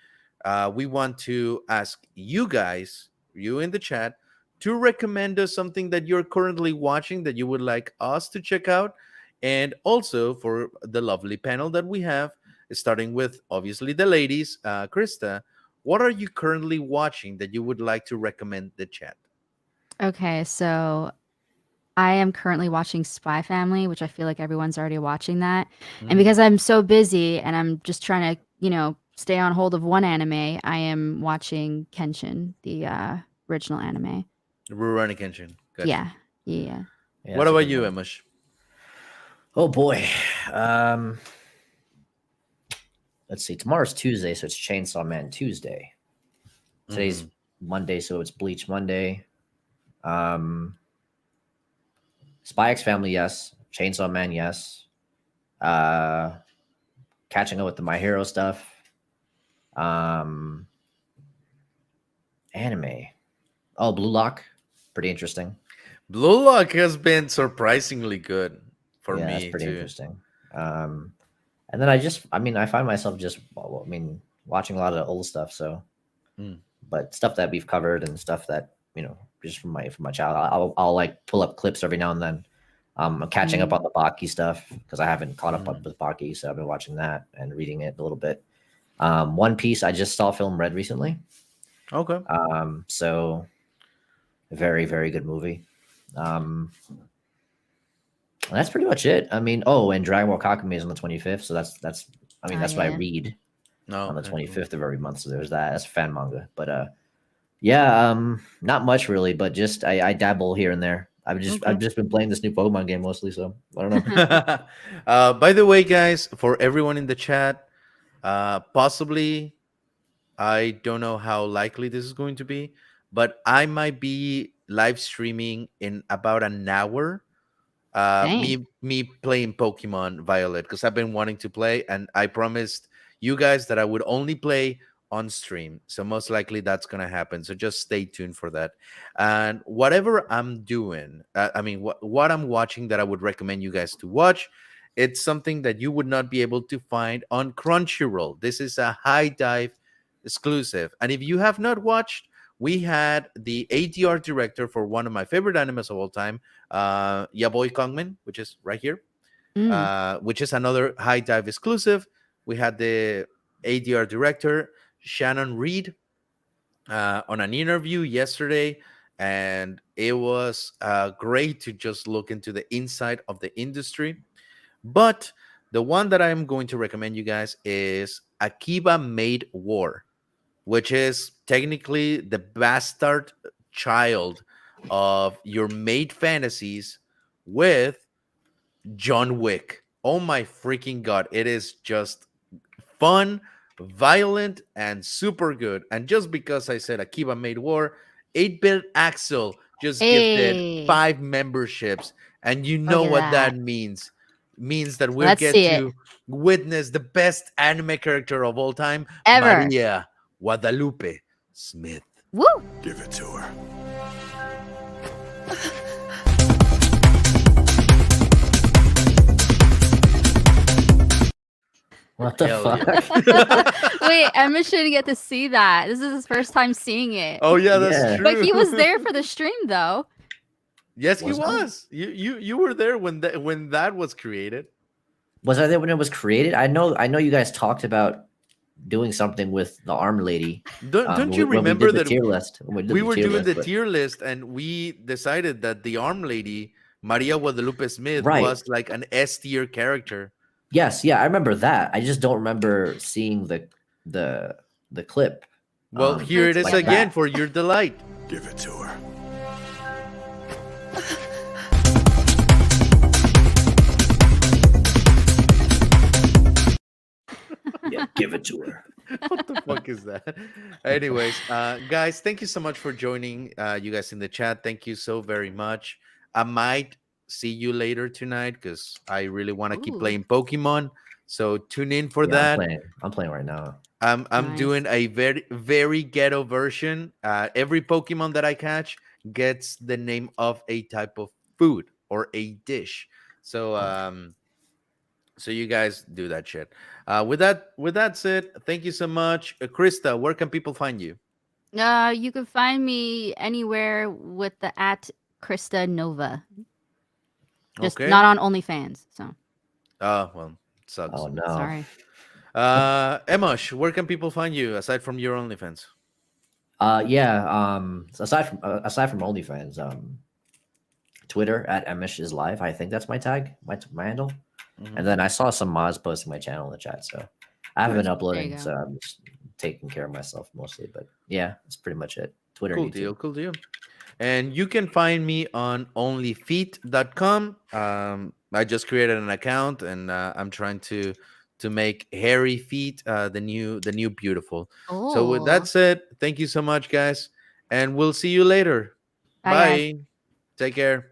Speaker 1: we want to ask you guys, you in the chat, to recommend us something that you're currently watching that you would like us to check out. And also for the lovely panel that we have, starting with obviously the ladies, Krista, what are you currently watching that you would like to recommend the chat?
Speaker 2: Okay, so I am currently watching Spy Family, which I feel like everyone's already watching that. And
Speaker 1: Mm.
Speaker 2: because I'm so busy and I'm just trying to, stay on hold of one anime, I am watching Kenshin, the original anime.
Speaker 1: Rurouni Kenshin. Gotcha.
Speaker 2: Yeah. Yeah.
Speaker 3: Yeah,
Speaker 1: What
Speaker 3: that's a
Speaker 1: about
Speaker 3: good
Speaker 1: you,
Speaker 3: one.
Speaker 1: Emish?
Speaker 3: Oh boy. Um, let's see. Tomorrow's Tuesday, so it's Chainsaw Man Tuesday. Today's
Speaker 1: Mhm.
Speaker 3: Monday, so it's Bleach Monday. Um, Spy X Family, yes. Chainsaw Man, yes. Uh, Catching up with the My Hero stuff. Um, Anime. Oh, Blue Lock, pretty interesting.
Speaker 1: Blue Lock has been surprisingly good for
Speaker 3: Yeah, that's
Speaker 1: me
Speaker 3: pretty
Speaker 1: too.
Speaker 3: interesting. Um, and then I find myself just, watching a lot of old stuff. So,
Speaker 1: Mm.
Speaker 3: but stuff that we've covered and stuff that just from my child, I'll like pull up clips every now and then. I'm catching up
Speaker 2: Mm.
Speaker 3: on the Baki stuff because I haven't caught up
Speaker 1: Mm.
Speaker 3: with Baki, so I've been watching that and reading it a little bit. One Piece, I just saw film read recently.
Speaker 1: Okay.
Speaker 3: So very, very good movie. That's pretty much it. I mean, and Dragon Ball Kakame is on the 25th, so
Speaker 2: Oh,
Speaker 3: that's what I
Speaker 2: yeah.
Speaker 3: read
Speaker 1: No,
Speaker 3: on the
Speaker 1: okay, cool.
Speaker 3: 25th of every month. So there's that. That's fan manga. But yeah, not much really, but just I dabble here and there.
Speaker 1: Okay.
Speaker 3: I've just been playing this new Pokemon game mostly, so I don't know.
Speaker 1: By the way, guys, for everyone in the chat, possibly, I don't know how likely this is going to be, but I might be live streaming in about an hour.
Speaker 2: Dang.
Speaker 1: Me playing Pokemon Violet because I've been wanting to play, and I promised you guys that I would only play on stream. So most likely that's gonna happen. So just stay tuned for that. And whatever I'm doing, I mean, what I'm watching that I would recommend you guys to watch. It's something that you would not be able to find on Crunchyroll. This is a high dive exclusive. And if you have not watched, we had the ADR director for one of my favorite animes of all time, Ya Boy Kangmin, which is right here,
Speaker 2: Mm.
Speaker 1: which is another high dive exclusive. We had the ADR director, Shannon Reed, on an interview yesterday, and it was great to just look into the inside of the industry. But the one that I'm going to recommend you guys is Akiba Made War, which is technically the bastard child of your made fantasies with John Wick. Oh my freaking god. It is just fun, violent, and super good. And just because I said Akiba Made War, 8-Bit Axel just gifted
Speaker 2: Hey,
Speaker 1: 5 memberships. And you know
Speaker 2: look at
Speaker 1: what that
Speaker 2: that.
Speaker 1: means. Means that we'll
Speaker 2: Let's
Speaker 1: get
Speaker 2: see it.
Speaker 1: to witness the best anime character of all time,
Speaker 2: Ever.
Speaker 1: Maria Guadalupe Smith.
Speaker 2: Woo!
Speaker 4: Give it to her.
Speaker 3: What the
Speaker 1: Hell
Speaker 3: fuck?
Speaker 1: yeah.
Speaker 2: Wait, Emma shouldn't get to see that. This is his first time seeing it.
Speaker 1: Oh yeah, that's
Speaker 3: Yeah.
Speaker 1: true.
Speaker 2: But he was there for the stream, though.
Speaker 1: Yes, he
Speaker 3: Was I?
Speaker 1: was. You were there when that was created.
Speaker 3: Was I there when it was created? I know you guys talked about doing something with the arm lady.
Speaker 1: Don't you
Speaker 3: When we
Speaker 1: remember
Speaker 3: did the
Speaker 1: that
Speaker 3: tier list. When we did
Speaker 1: we
Speaker 3: the
Speaker 1: were
Speaker 3: tier
Speaker 1: doing
Speaker 3: list,
Speaker 1: the
Speaker 3: but
Speaker 1: tier list and we decided that the arm lady, Maria Guadalupe Smith,
Speaker 3: right.
Speaker 1: was like an S tier character.
Speaker 3: Yes, yeah, I remember that. I just don't remember seeing the the clip
Speaker 1: Well,
Speaker 2: We
Speaker 1: here
Speaker 2: put it
Speaker 1: it is
Speaker 3: like
Speaker 1: again
Speaker 2: together.
Speaker 3: that.
Speaker 1: for your delight.
Speaker 4: Give it to her.
Speaker 3: Yeah, give it to her.
Speaker 1: What the fuck is that? Anyways, guys, thank you so much for joining. You guys in the chat, thank you so very much. I might see you later tonight because I really want to keep
Speaker 2: Ooh,
Speaker 1: playing Pokemon. So tune in for
Speaker 3: Yeah,
Speaker 1: that.
Speaker 3: I'm playing right now.
Speaker 1: I'm
Speaker 2: nice.
Speaker 1: doing a very ghetto version. Every Pokemon that I catch gets the name of a type of food or a dish. So
Speaker 3: Oh,
Speaker 1: so you guys do that shit. With that said, thank you so much, Krista. Where can people find you?
Speaker 2: You can find me anywhere with the at Krista Nova. Just
Speaker 1: Okay.
Speaker 2: not on OnlyFans. So
Speaker 1: Well,
Speaker 3: Oh
Speaker 1: sucks.
Speaker 3: no.
Speaker 2: sorry.
Speaker 1: Emosh, where can people find you aside from your OnlyFans?
Speaker 3: Yeah. So aside from OnlyFans, Twitter at Emish is live. I think that's my tag, my handle.
Speaker 1: Mhm.
Speaker 3: And then I saw some mods posting my channel in the chat, so I haven't been
Speaker 1: Nice.
Speaker 2: There you
Speaker 3: uploading,
Speaker 2: go.
Speaker 3: so I'm just taking care of myself mostly. But yeah, that's pretty much it. Twitter and
Speaker 1: Cool
Speaker 3: YouTube.
Speaker 1: deal. Cool deal. And you can find me on onlyfeet.com. I just created an account and I'm trying to make hairy feet the new beautiful. So with that
Speaker 2: Oh,
Speaker 1: said, thank you so much, guys, and we'll see you later.
Speaker 2: bye guys.
Speaker 1: Bye. Take care.